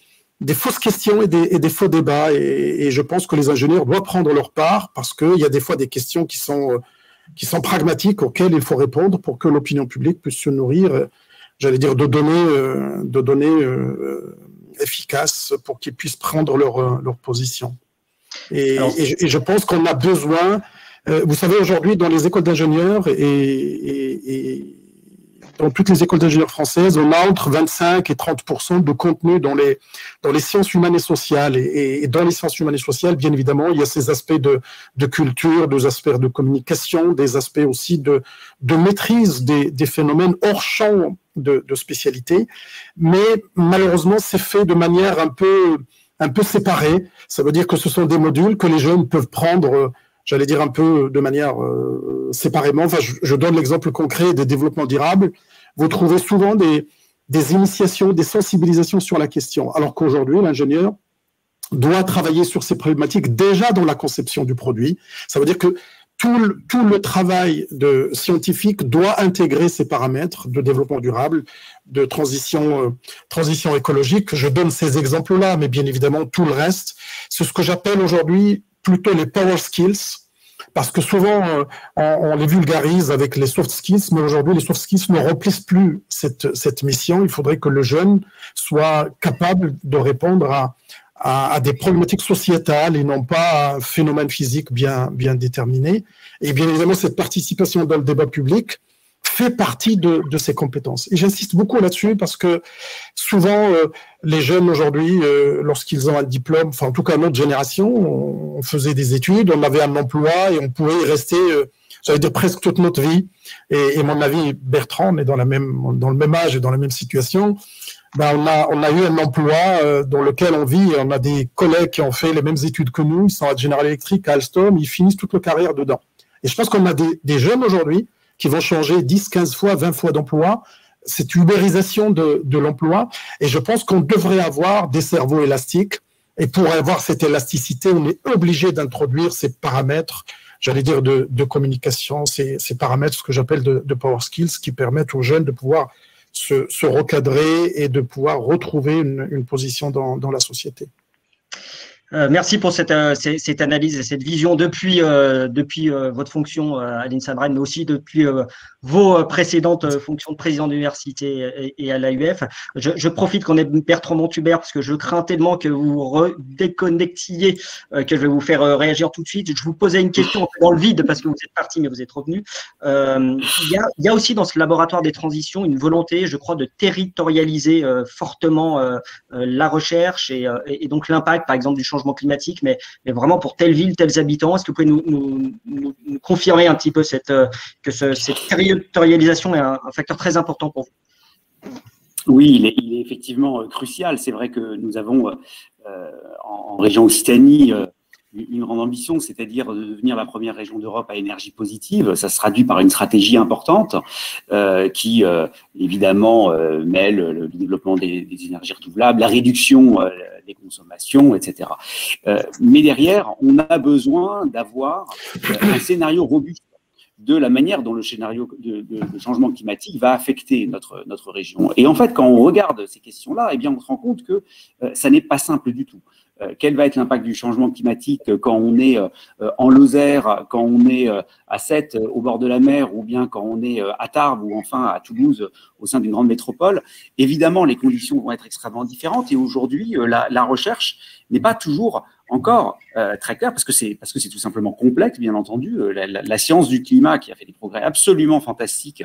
F: fausses questions et des faux débats. Et je pense que les ingénieurs doivent prendre leur part parce qu'il y a des fois des questions qui sont pragmatiques auxquelles il faut répondre pour que l'opinion publique puisse se nourrir, j'allais dire, de données efficaces pour qu'ils puissent prendre leur position. Et je pense qu'on a besoin, vous savez, aujourd'hui, dans les écoles d'ingénieurs et dans toutes les écoles d'ingénieurs françaises, on a entre 25 et 30% de contenu dans les sciences humaines et sociales. Et dans les sciences humaines et sociales, bien évidemment, il y a ces aspects de culture, des aspects de communication, des aspects aussi de maîtrise des phénomènes hors champ de spécialité. Mais malheureusement, c'est fait de manière un peu séparée. Ça veut dire que ce sont des modules que les jeunes peuvent prendre, j'allais dire un peu de manière séparément. Enfin, je donne l'exemple concret des développements durables. Vous trouvez souvent des initiations, des sensibilisations sur la question, alors qu'aujourd'hui, l'ingénieur doit travailler sur ces problématiques déjà dans la conception du produit. Ça veut dire que tout le travail scientifique doit intégrer ces paramètres de développement durable, de transition écologique. Je donne ces exemples-là, mais bien évidemment, tout le reste, c'est ce que j'appelle aujourd'hui plutôt les power skills, parce que souvent, on les vulgarise avec les soft skills, mais aujourd'hui, les soft skills ne remplissent plus cette mission. Il faudrait que le jeune soit capable de répondre à des problématiques sociétales et non pas à un phénomène physique bien déterminé. Et bien évidemment, cette participation dans le débat public fait partie de ces compétences. Et j'insiste beaucoup là-dessus parce que souvent, les jeunes aujourd'hui, lorsqu'ils ont un diplôme, enfin en tout cas notre génération, on faisait des études, on avait un emploi et on pouvait y rester, j'allais dire presque toute notre vie. Et mon ami Bertrand, on est dans le même âge et dans la même situation. Ben on a eu un emploi dans lequel on vit. On a des collègues qui ont fait les mêmes études que nous. Ils sont à General Electric, à Alstom. Ils finissent toute leur carrière dedans. Et je pense qu'on a des jeunes aujourd'hui qui vont changer 10, 15 fois, 20 fois d'emploi. C'est une ubérisation de l'emploi. Et je pense qu'on devrait avoir des cerveaux élastiques. Et pour avoir cette élasticité, on est obligé d'introduire ces paramètres, j'allais dire de communication, ces paramètres, ce que j'appelle de power skills, qui permettent aux jeunes de pouvoir se recadrer et de pouvoir retrouver une position dans la société.
A: Merci pour cette analyse et cette vision depuis votre fonction à l'INSA, mais aussi depuis vos précédentes fonctions de président d'université et à l'AUF. Je profite qu'on ait Bertrand Montubert parce que je crains tellement que vous déconnectiez que je vais vous faire réagir tout de suite. Je vous posais une question dans le vide parce que vous êtes parti mais vous êtes revenu. Il y a aussi dans ce laboratoire des transitions une volonté, je crois, de territorialiser fortement la recherche et donc l'impact, par exemple, du changement climatique, mais vraiment pour telle ville, tels habitants. Est-ce que vous pouvez nous confirmer un petit peu que cette territorialisation est un facteur très important pour vous?
E: Oui, il est effectivement crucial. C'est vrai que nous avons en région Occitanie une grande ambition, c'est-à-dire de devenir la première région d'Europe à énergie positive. Ça se traduit par une stratégie importante qui, évidemment, mêle le développement des énergies renouvelables, la réduction des consommations, etc. Mais derrière, on a besoin d'avoir un scénario robuste de la manière dont le scénario de changement climatique va affecter notre région. Et en fait, quand on regarde ces questions-là, eh bien, on se rend compte que ça n'est pas simple du tout. Quel va être l'impact du changement climatique quand on est en Lozère, quand on est à Sète, au bord de la mer, ou bien quand on est à Tarbes ou enfin à Toulouse, au sein d'une grande métropole? Évidemment, les conditions vont être extrêmement différentes et aujourd'hui, la recherche n'est pas toujours encore très claire parce que c'est tout simplement complexe, bien entendu. La science du climat, qui a fait des progrès absolument fantastiques,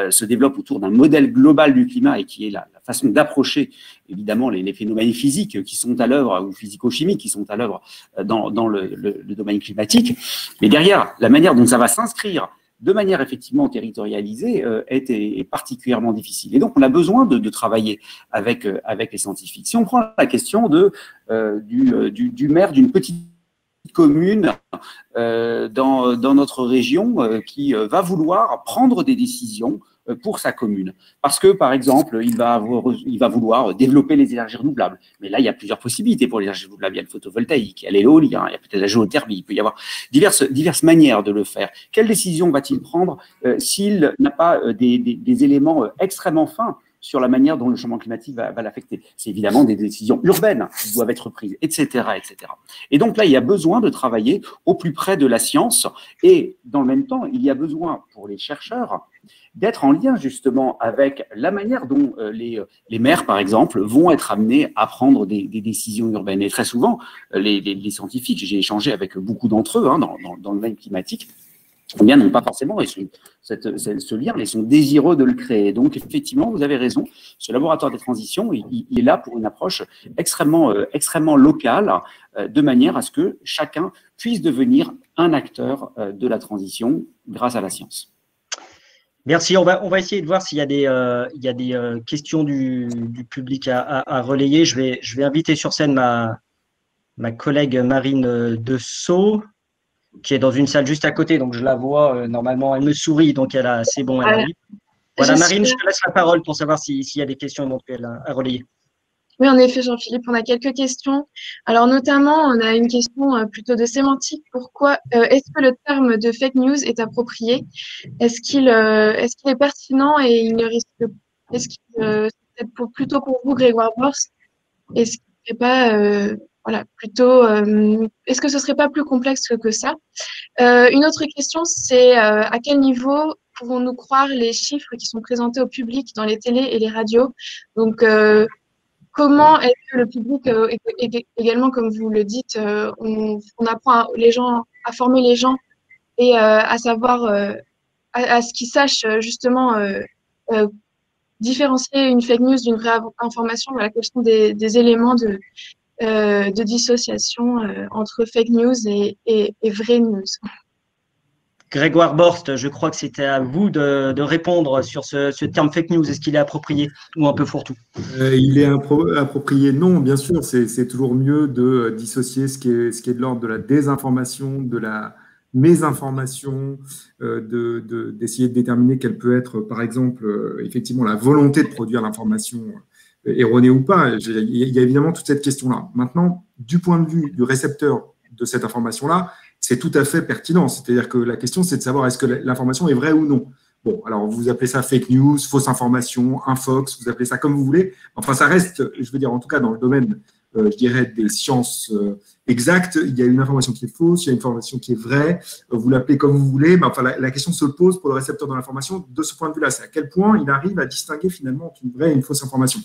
E: se développe autour d'un modèle global du climat et qui est la façon d'approcher évidemment les phénomènes physiques qui sont à l'œuvre ou physico-chimiques qui sont à l'œuvre dans le domaine climatique. Mais derrière, la manière dont ça va s'inscrire de manière effectivement territorialisée est particulièrement difficile. Et donc, on a besoin de travailler avec les scientifiques. Si on prend la question du maire d'une petite commune dans notre région qui va vouloir prendre des décisions pour sa commune. Parce que, par exemple, il va vouloir développer les énergies renouvelables. Mais là, il y a plusieurs possibilités pour les énergies renouvelables. Il y a le photovoltaïque, il y a l'éolien, il y a peut-être la géothermie, il peut y avoir diverses manières de le faire. Quelle décision va-t-il prendre s'il n'a pas des éléments extrêmement fins sur la manière dont le changement climatique va l'affecter. C'est évidemment des décisions urbaines qui doivent être prises, etc., etc. Et donc là, il y a besoin de travailler au plus près de la science et dans le même temps, il y a besoin pour les chercheurs d'être en lien justement avec la manière dont les maires, par exemple, vont être amenés à prendre des décisions urbaines. Et très souvent, les scientifiques, j'ai échangé avec beaucoup d'entre eux dans le domaine climatique, eh bien, n'ont pas forcément ce lien, mais sont désireux de le créer. Donc, effectivement, vous avez raison, ce laboratoire des transitions, il est là pour une approche extrêmement locale, de manière à ce que chacun puisse devenir un acteur de la transition grâce à la science.
A: Merci. On va essayer de voir s'il y a des questions du public à relayer. Je vais inviter sur scène ma collègue Marine Dessau, qui est dans une salle juste à côté, donc je la vois. Normalement, elle me sourit, donc c'est bon, elle arrive. Voilà, Marine, je te laisse la parole pour savoir s'il y a des questions éventuelles à relayer.
G: Oui, en effet, Jean-Philippe, on a quelques questions. Alors, notamment, on a une question plutôt de sémantique. Pourquoi est-ce que le terme de fake news est approprié? Est-ce qu'il est pertinent et il ne risque est-ce qu'il c'est plutôt pour vous, Grégoire Borst, est-ce qu'il ne serait pas voilà, plutôt est-ce que ce serait pas plus complexe que ça? Une autre question, c'est à quel niveau pouvons-nous croire les chiffres qui sont présentés au public dans les télés et les radios? Donc comment est-ce que le public, également, comme vous le dites, on apprend à former les gens et à savoir, à ce qu'ils sachent justement différencier une fake news d'une vraie information, voilà, quels sont des éléments de dissociation entre fake news et vraie news.
A: Grégoire Borst, je crois que c'était à vous de répondre sur ce terme fake news. Est-ce qu'il est approprié ou un peu fourre-tout?
D: Il est approprié, non, bien sûr. C'est toujours mieux de dissocier ce qui est de l'ordre de la désinformation, de la mésinformation, d'essayer de déterminer quelle peut être, par exemple, effectivement, la volonté de produire l'information erronée ou pas. Il y a évidemment toute cette question-là. Maintenant, du point de vue du récepteur de cette information-là, c'est tout à fait pertinent. C'est-à-dire que la question, c'est de savoir est-ce que l'information est vraie ou non. Bon, alors vous appelez ça fake news, fausse information, infox, vous appelez ça comme vous voulez. Enfin, ça reste, je veux dire, en tout cas dans le domaine, je dirais, des sciences exactes, il y a une information qui est fausse, il y a une information qui est vraie, vous l'appelez comme vous voulez, mais enfin, la question se pose pour le récepteur de l'information de ce point de vue-là. C'est à quel point il arrive à distinguer finalement entre une vraie et une fausse information.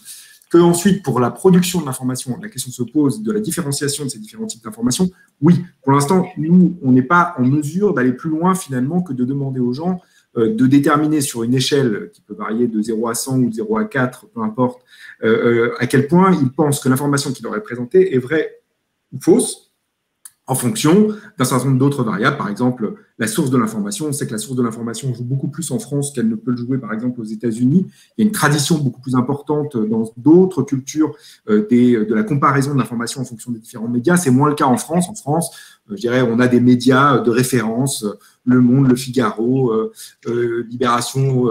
D: Que ensuite, pour la production de l'information, la question se pose de la différenciation de ces différents types d'informations. Oui, pour l'instant, nous, on n'est pas en mesure d'aller plus loin finalement que de demander aux gens de déterminer sur une échelle qui peut varier de 0 à 100 ou de 0 à 4, peu importe, à quel point ils pensent que l'information qui leur est présentée est vraie ou fausse, en fonction d'un certain nombre d'autres variables. Par exemple, la source de l'information. On sait que la source de l'information joue beaucoup plus en France qu'elle ne peut le jouer, par exemple, aux États-Unis. Il y a une tradition beaucoup plus importante dans d'autres cultures de la comparaison de l'information en fonction des différents médias. C'est moins le cas en France. En France, je dirais, on a des médias de référence, Le Monde, Le Figaro, Libération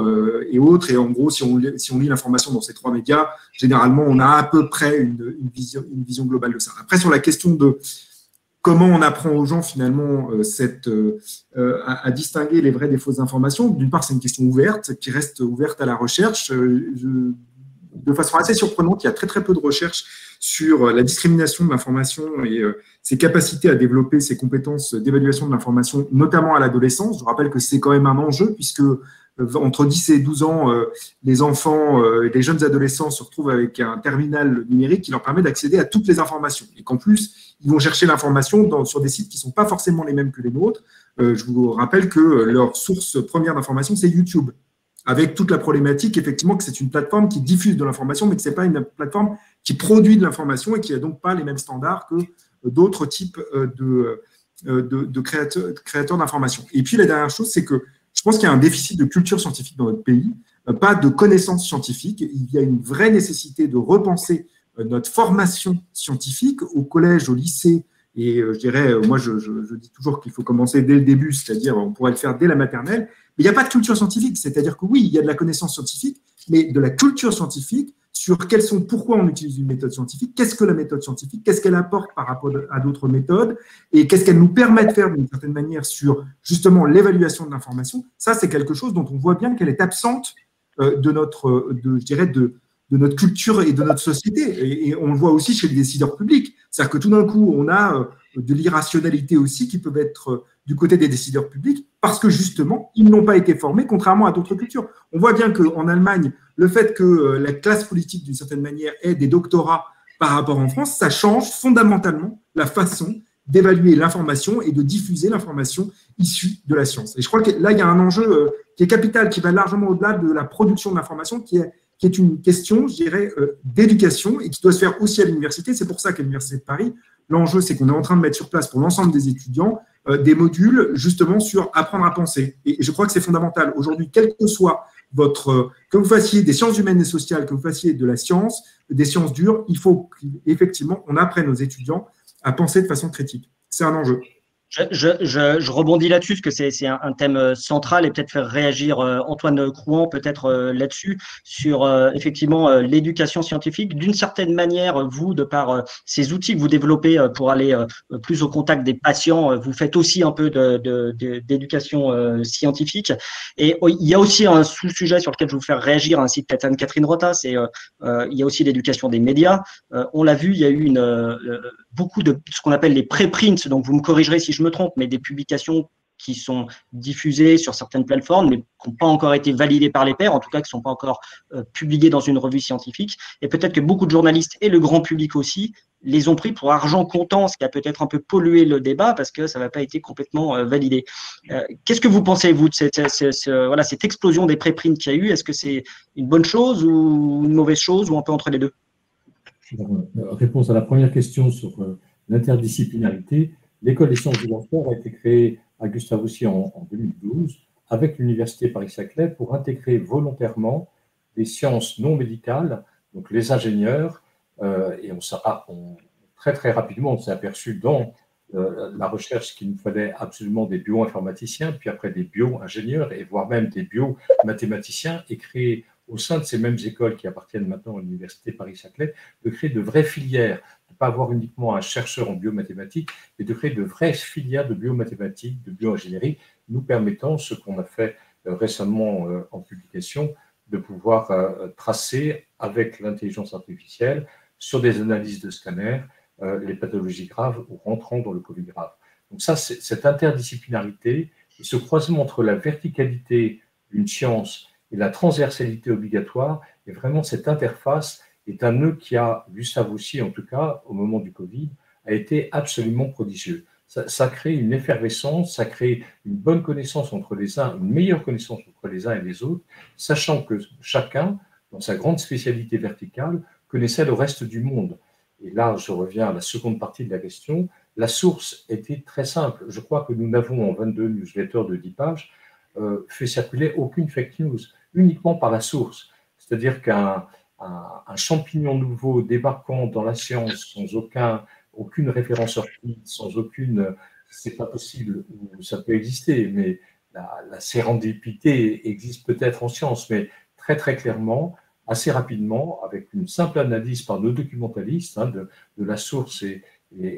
D: et autres. Et en gros, si on lit l'information dans ces trois médias, généralement, on a à peu près une vision globale de ça. Après, sur la question de comment on apprend aux gens finalement à distinguer les vraies des fausses informations? D'une part, c'est une question ouverte, qui reste ouverte à la recherche. De façon assez surprenante, il y a très très peu de recherches sur la discrimination de l'information et ses capacités à développer ses compétences d'évaluation de l'information, notamment à l'adolescence. Je rappelle que c'est quand même un enjeu, puisque entre 10 et 12 ans, les enfants, les jeunes adolescents se retrouvent avec un terminal numérique qui leur permet d'accéder à toutes les informations. Et qu'en plus, ils vont chercher l'information sur des sites qui ne sont pas forcément les mêmes que les nôtres. Je vous rappelle que leur source première d'information, c'est YouTube, avec toute la problématique, effectivement, que c'est une plateforme qui diffuse de l'information, mais que ce n'est pas une plateforme qui produit de l'information et qui n'a donc pas les mêmes standards que d'autres types de créateurs d'information. Et puis, la dernière chose, c'est que je pense qu'il y a un déficit de culture scientifique dans notre pays, pas de connaissances scientifiques. Il y a une vraie nécessité de repenser notre formation scientifique au collège, au lycée. Et je dirais, moi, je dis toujours qu'il faut commencer dès le début, c'est-à-dire on pourrait le faire dès la maternelle. Mais il n'y a pas de culture scientifique. C'est-à-dire que oui, il y a de la connaissance scientifique, mais de la culture scientifique sur pourquoi on utilise une méthode scientifique, qu'est-ce que la méthode scientifique, qu'est-ce qu'elle apporte par rapport à d'autres méthodes et qu'est-ce qu'elle nous permet de faire d'une certaine manière sur justement l'évaluation de l'information. Ça, c'est quelque chose dont on voit bien qu'elle est absente je dirais, de notre culture et de notre société. Et on le voit aussi chez les décideurs publics. C'est-à-dire que tout d'un coup, on a de l'irrationalité aussi qui peuvent être du côté des décideurs publics parce que justement, ils n'ont pas été formés, contrairement à d'autres cultures. On voit bien qu'en Allemagne, le fait que la classe politique, d'une certaine manière, ait des doctorats par rapport en France, ça change fondamentalement la façon d'évaluer l'information et de diffuser l'information issue de la science. Et je crois que là, il y a un enjeu qui est capital, qui va largement au-delà de la production de l'information, qui est une question, je dirais, d'éducation et qui doit se faire aussi à l'université. C'est pour ça qu'à l'Université de Paris, l'enjeu, c'est qu'on est en train de mettre sur place pour l'ensemble des étudiants des modules justement sur apprendre à penser. Et je crois que c'est fondamental. Aujourd'hui, quel que soit que vous fassiez des sciences humaines et sociales, que vous fassiez de la science, des sciences dures, il faut qu'effectivement, on apprenne aux étudiants à penser de façon critique. C'est un enjeu.
A: Je rebondis là-dessus, parce que c'est un thème central, et peut-être faire réagir Antoine Crouan peut-être là-dessus, sur effectivement l'éducation scientifique. D'une certaine manière, vous, de par ces outils que vous développez pour aller plus au contact des patients, vous faites aussi un peu d'éducation scientifique. Et il y a aussi un sous-sujet sur lequel je vais vous faire réagir, ainsi que peut-être Anne-Catherine Rota, c'est il y a aussi l'éducation des médias. On l'a vu, il y a eu beaucoup de ce qu'on appelle les préprints, donc vous me corrigerez si je me trompe, mais des publications qui sont diffusées sur certaines plateformes, mais qui n'ont pas encore été validées par les pairs, en tout cas qui ne sont pas encore publiées dans une revue scientifique. Et peut-être que beaucoup de journalistes et le grand public aussi les ont pris pour argent comptant, ce qui a peut-être un peu pollué le débat parce que ça n'a pas été complètement validé. Qu'est-ce que vous pensez, vous, de cette explosion des préprints qu'il y a eu? Est-ce que c'est une bonne chose ou une mauvaise chose, ou un peu entre les deux?
C: Réponse à la première question sur l'interdisciplinarité. L'École des sciences du lanceur a été créée à Gustavussi en 2012 avec l'Université Paris-Saclay pour intégrer volontairement des sciences non médicales, donc les ingénieurs, et très très rapidement on s'est aperçu dans la recherche qu'il nous fallait absolument des bioinformaticiens, puis après des bio-ingénieurs, et voire même des biomathématiciens, et créer au sein de ces mêmes écoles qui appartiennent maintenant à l'Université Paris-Saclay, de créer de vraies filières, de ne pas avoir uniquement un chercheur en biomathématiques, mais de créer de vraies filières de biomathématiques, de bioingénierie, nous permettant, ce qu'on a fait récemment en publication, de pouvoir tracer avec l'intelligence artificielle sur des analyses de scanners les pathologies graves ou rentrant dans le Covid grave. Donc ça, cette interdisciplinarité et ce croisement entre la verticalité d'une science et la transversalité obligatoire, et vraiment cette interface est un nœud qui a, Gustavussi en tout cas, au moment du Covid, a été absolument prodigieux. Ça crée une effervescence, ça crée une bonne connaissance entre les uns, une meilleure connaissance entre les uns et les autres, sachant que chacun, dans sa grande spécialité verticale, connaissait le reste du monde. Et là, je reviens à la seconde partie de la question. La source était très simple. Je crois que nous n'avons en 22 newsletters de 10 pages fait circuler aucune fake news, uniquement par la source. C'est-à-dire qu'un champignon nouveau débarquant dans la science sans aucune référence orchide, sans aucune, c'est pas possible, ou ça peut exister, mais la sérendipité existe peut-être en science, mais très très clairement, assez rapidement, avec une simple analyse par nos documentalistes de la source et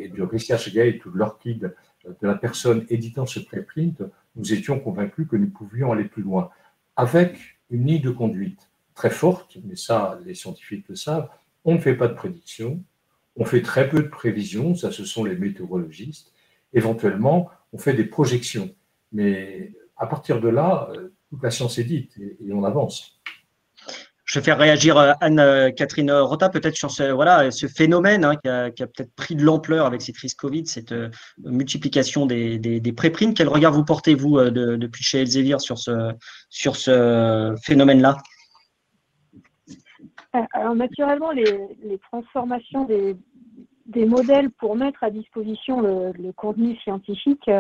C: du ResearchGate ou de l'orchide de la personne éditant ce préprint, nous étions convaincus que nous pouvions aller plus loin, avec une ligne de conduite très forte, mais ça, les scientifiques le savent, on ne fait pas de prédiction, on fait très peu de prévisions, ça ce sont les météorologistes, éventuellement on fait des projections, mais à partir de là, toute la science est dite et on avance.
A: Je vais faire réagir Anne-Catherine Rota peut-être sur ce phénomène qui a peut-être pris de l'ampleur avec cette crise Covid, cette multiplication des préprints. Quel regard vous portez, vous, depuis chez Elsevier sur ce phénomène-là?
B: Alors, naturellement, les transformations des modèles pour mettre à disposition le contenu scientifique,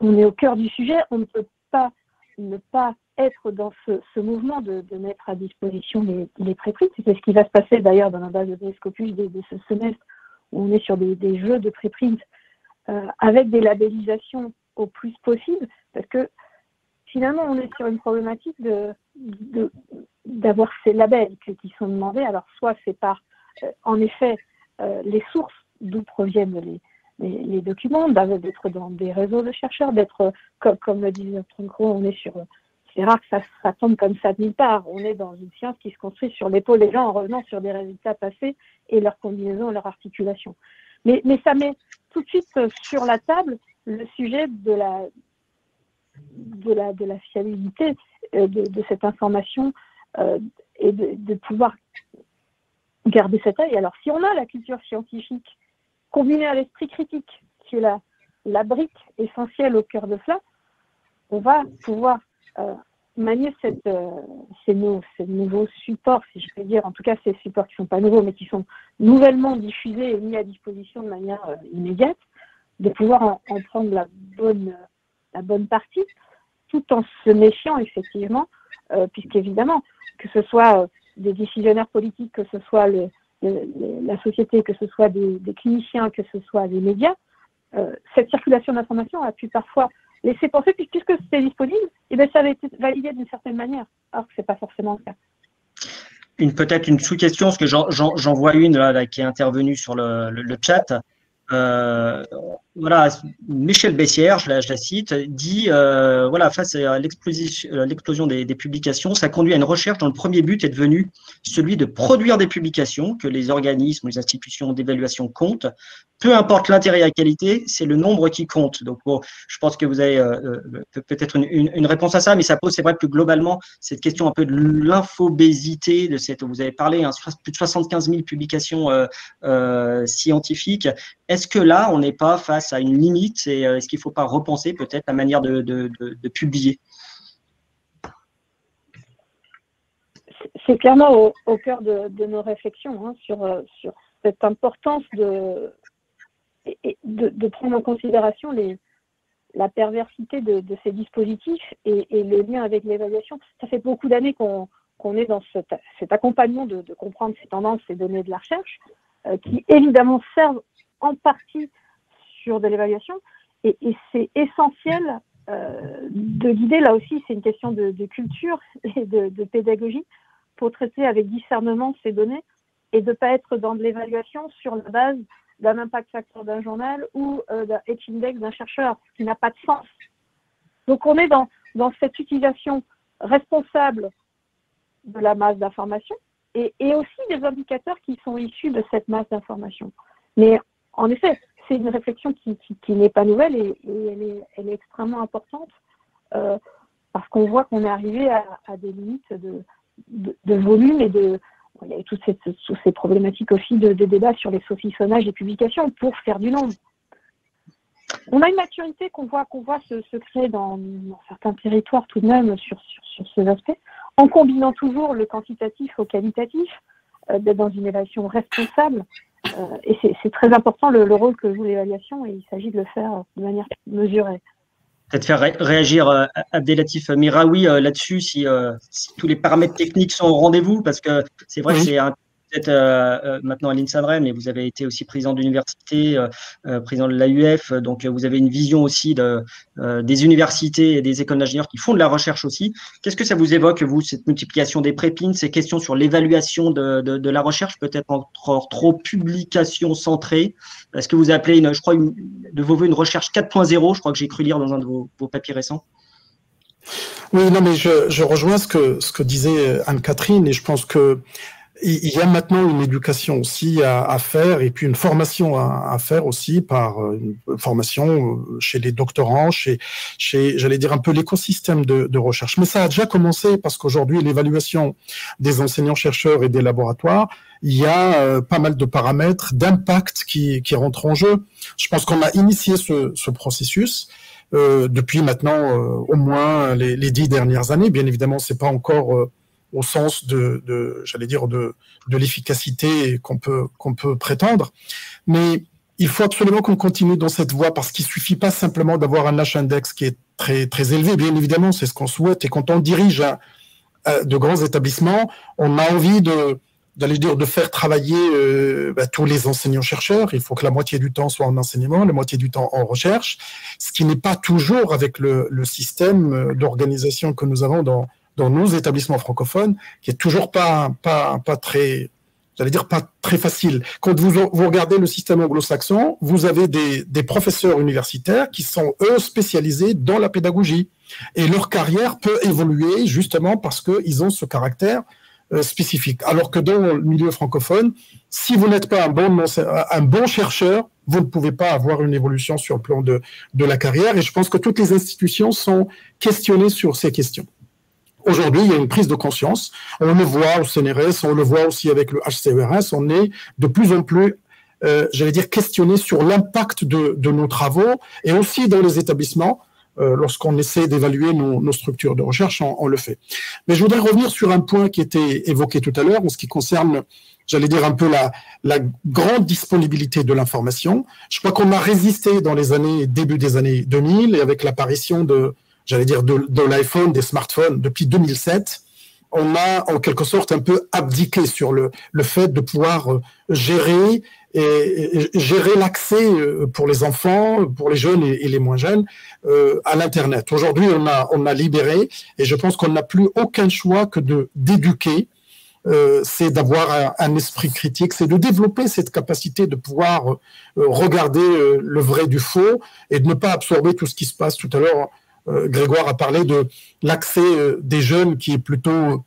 B: on est au cœur du sujet. On ne peut pas ne pas être dans ce mouvement de mettre à disposition les préprints. C'est ce qui va se passer d'ailleurs dans la base de données Scopus de ce semestre, où on est sur des jeux de préprints avec des labellisations au plus possible, parce que finalement on est sur une problématique d'avoir ces labels qui sont demandés. Alors soit c'est par en effet les sources d'où proviennent les documents, d'être dans des réseaux de chercheurs, d'être, comme le disait Antoine Crouan, on est sur c'est rare que ça tombe comme ça de nulle part. On est dans une science qui se construit sur l'épaule des gens en revenant sur des résultats passés et leur combinaison, leur articulation. Mais ça met tout de suite sur la table le sujet de la fiabilité de cette information et de pouvoir garder cet œil. Alors, si on a la culture scientifique combinée à l'esprit critique, qui est la brique essentielle au cœur de cela, on va pouvoir manier ces nouveaux supports, si je peux dire, en tout cas ces supports qui ne sont pas nouveaux, mais qui sont nouvellement diffusés et mis à disposition de manière immédiate, de pouvoir en prendre la bonne partie, tout en se méfiant effectivement, puisqu'évidemment, que ce soit des décisionnaires politiques, que ce soit la société, que ce soit des cliniciens, que ce soit des médias, cette circulation d'informations a pu parfois laisser penser, puisque c'était disponible, et bien ça avait été validé d'une certaine manière, alors que ce n'est pas forcément le cas.
A: Peut-être une sous-question, parce que j'en vois une là, qui est intervenue sur le chat. Voilà, Michel Bessières, je la cite, dit voilà, face à l'explosion des publications, ça conduit à une recherche dont le premier but est devenu celui de produire des publications que les organismes, les institutions d'évaluation comptent. Peu importe l'intérêt et la qualité, c'est le nombre qui compte. Donc, bon, je pense que vous avez peut-être une réponse à ça, mais ça pose, c'est vrai, plus globalement, cette question un peu de l'infobésité, vous avez parlé, hein, plus de 75 000 publications scientifiques. Est-ce que là, on n'est pas face à une limite et est-ce qu'il ne faut pas repenser peut-être la manière de publier?
B: C'est clairement au cœur de nos réflexions, hein, sur cette importance de prendre en considération la perversité de ces dispositifs et le lien avec l'évaluation. Ça fait beaucoup d'années qu'on est dans cet accompagnement de comprendre ces tendances, ces données de la recherche, qui évidemment servent en partie sur de l'évaluation, et c'est essentiel de guider, là aussi c'est une question de culture et de pédagogie, pour traiter avec discernement ces données et de ne pas être dans de l'évaluation sur la base d'un impact factor d'un journal ou d'un H-index d'un chercheur, ce qui n'a pas de sens. Donc on est dans cette utilisation responsable de la masse d'informations et aussi des indicateurs qui sont issus de cette masse d'informations. Mais en effet, c'est une réflexion qui n'est pas nouvelle et elle est extrêmement importante parce qu'on voit qu'on est arrivé à des limites de volume et il y a toutes ces problématiques aussi de débat sur les saucissonnages des publications pour faire du nombre. On a une maturité qu'on voit se créer dans certains territoires tout de même sur ces aspects, en combinant toujours le quantitatif au qualitatif, d'être dans une évaluation responsable. Et c'est très important le rôle que joue l'évaluation et il s'agit de le faire de manière mesurée.
A: Peut-être faire réagir Abdelatif Miraoui là-dessus, si tous les paramètres techniques sont au rendez-vous, parce que c'est vrai que c'est peut-être maintenant à l'INSADREM, mais vous avez été aussi président d'université, président de l'AUF, donc vous avez une vision aussi des universités et des écoles d'ingénieurs qui font de la recherche aussi. Qu'est-ce que ça vous évoque, vous, cette multiplication des prépines, ces questions sur l'évaluation de la recherche, peut-être entre trop publications centrées? Est-ce que vous appelez, je crois, de vos voeux une recherche 4.0? Je crois que j'ai cru lire dans un de vos papiers récents.
F: Oui, non, mais je rejoins ce que disait Anne-Catherine, et je pense que il y a maintenant une éducation aussi à faire et puis une formation à faire aussi par une formation chez les doctorants, chez j'allais dire un peu l'écosystème de recherche. Mais ça a déjà commencé parce qu'aujourd'hui, l'évaluation des enseignants-chercheurs et des laboratoires, il y a pas mal de paramètres d'impact qui rentrent en jeu. Je pense qu'on a initié ce processus depuis maintenant au moins les 10 dernières années. Bien évidemment, c'est pas encore au sens j'allais dire de l'efficacité qu'on peut prétendre, mais il faut absolument qu'on continue dans cette voie parce qu'il suffit pas simplement d'avoir un H-index qui est très très élevé. Bien évidemment, c'est ce qu'on souhaite, et quand on dirige de grands établissements, on a envie de faire travailler tous les enseignants-chercheurs. Il faut que la moitié du temps soit en enseignement, la moitié du temps en recherche, ce qui n'est pas toujours avec le système d'organisation que nous avons dans nos établissements francophones, qui est toujours pas très, j'allais dire pas très facile. Quand vous regardez le système anglo-saxon, vous avez des professeurs universitaires qui sont eux spécialisés dans la pédagogie. Et leur carrière peut évoluer justement parce qu'ils ont ce caractère spécifique. Alors que dans le milieu francophone, si vous n'êtes pas un bon chercheur, vous ne pouvez pas avoir une évolution sur le plan de la carrière. Et je pense que toutes les institutions sont questionnées sur ces questions. Aujourd'hui, il y a une prise de conscience. On le voit au CNRS, on le voit aussi avec le HCERS. On est de plus en plus, j'allais dire, questionné sur l'impact de nos travaux et aussi dans les établissements. Lorsqu'on essaie d'évaluer nos structures de recherche, on le fait. Mais je voudrais revenir sur un point qui était évoqué tout à l'heure en ce qui concerne, j'allais dire, un peu la grande disponibilité de l'information. Je crois qu'on a résisté dans les début des années 2000 et avec l'apparition j'allais dire, de l'iPhone, des smartphones depuis 2007, on a en quelque sorte un peu abdiqué sur le fait de pouvoir gérer l'accès pour les enfants, pour les jeunes et les moins jeunes à l'Internet. Aujourd'hui, on a libéré et je pense qu'on n'a plus aucun choix que d'éduquer. C'est d'avoir un esprit critique, c'est de développer cette capacité de pouvoir regarder le vrai du faux et de ne pas absorber tout ce qui se passe. Tout à l'heure, Grégoire a parlé de l'accès des jeunes qui est plutôt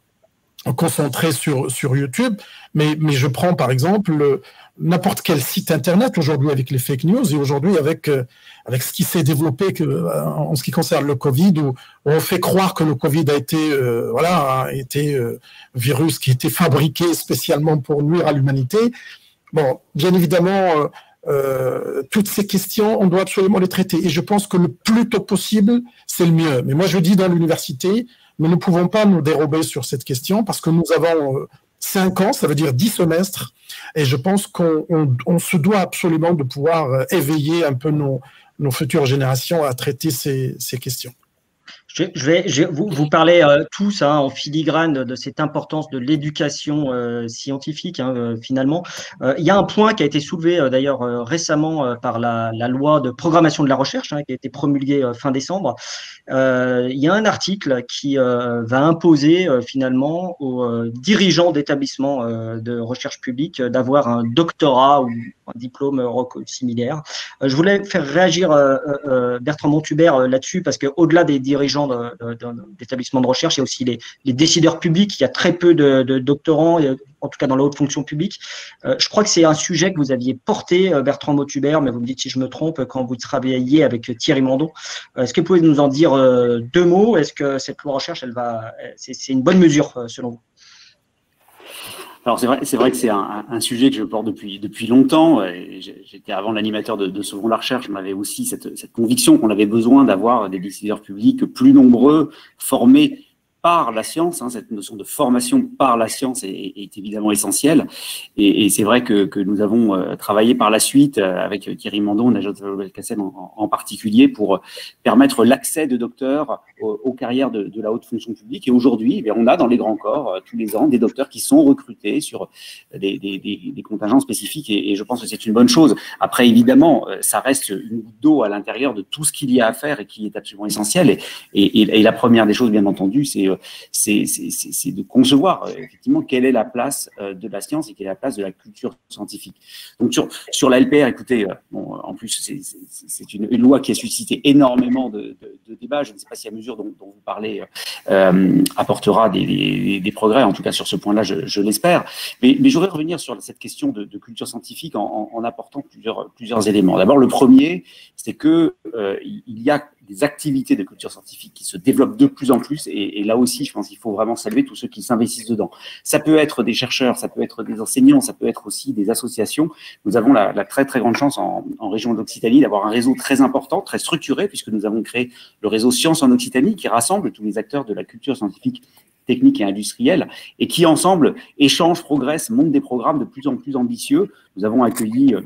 F: concentré sur YouTube, mais je prends par exemple n'importe quel site internet aujourd'hui avec les fake news et aujourd'hui avec ce qui s'est développé en ce qui concerne le Covid, où on fait croire que le Covid a été virus qui a été fabriqué spécialement pour nuire à l'humanité. Bon, bien évidemment, toutes ces questions, on doit absolument les traiter. Et je pense que le plus tôt possible, c'est le mieux. Mais moi, je dis dans l'université, nous ne pouvons pas nous dérober sur cette question parce que nous avons 5 ans, ça veut dire 10 semestres. Et je pense qu'on se doit absolument de pouvoir éveiller un peu nos futures générations à traiter ces questions.
A: Vous parlez tous en filigrane de cette importance de l'éducation scientifique, finalement. Il y a un point qui a été soulevé d'ailleurs récemment par la loi de programmation de la recherche qui a été promulguée fin décembre. Il y a un article qui va imposer finalement aux dirigeants d'établissements de recherche publique d'avoir un doctorat ou un diplôme similaire. Je voulais faire réagir Bertrand Montubert là-dessus parce qu'au-delà des dirigeants d'établissements de recherche, il y a aussi les décideurs publics. Il y a très peu de doctorants, en tout cas dans la haute fonction publique. Je crois que c'est un sujet que vous aviez porté, Bertrand Montubert, mais vous me dites si je me trompe, quand vous travailliez avec Thierry Mandon. Est-ce que vous pouvez nous en dire 2 mots? Est-ce que cette loi recherche, c'est une bonne mesure selon vous?
E: Alors c'est vrai que c'est un sujet que je porte depuis longtemps. J'étais avant l'animateur de Sauvons la recherche. On avait aussi cette conviction qu'on avait besoin d'avoir des décideurs publics plus nombreux, formés par la science. Cette notion de formation par la science est évidemment essentielle. Et c'est vrai que nous avons travaillé par la suite avec Thierry Mandon, Najat Vallaud-Belkacem en particulier, pour permettre l'accès de docteurs aux carrières de la haute fonction publique. Et aujourd'hui, on a dans les grands corps, tous les ans, des docteurs qui sont recrutés sur des contingents spécifiques. Et je pense que c'est une bonne chose. Après, évidemment, ça reste une goutte d'eau à l'intérieur de tout ce qu'il y a à faire et qui est absolument essentiel. Et la première des choses, bien entendu, c'est de concevoir effectivement quelle est la place de la science et quelle est la place de la culture scientifique. Donc sur la LPR, écoutez, en plus c'est une loi qui a suscité énormément de débats. Je ne sais pas si la mesure dont vous parlez apportera des progrès, en tout cas sur ce point-là, je l'espère. Mais je voudrais revenir sur cette question de culture scientifique en apportant plusieurs éléments. D'abord, le premier, c'est que il y a des activités de culture scientifique qui se développent de plus en plus, et là aussi, je pense qu'il faut vraiment saluer tous ceux qui s'investissent dedans. Ça peut être des chercheurs, ça peut être des enseignants, ça peut être aussi des associations. Nous avons la très très grande chance en région d'Occitanie d'avoir un réseau très important, très structuré, puisque nous avons créé le réseau Sciences en Occitanie, qui rassemble tous les acteurs de la culture scientifique, technique et industrielle, et qui ensemble échangent, progressent, montent des programmes de plus en plus ambitieux. Nous avons accueilli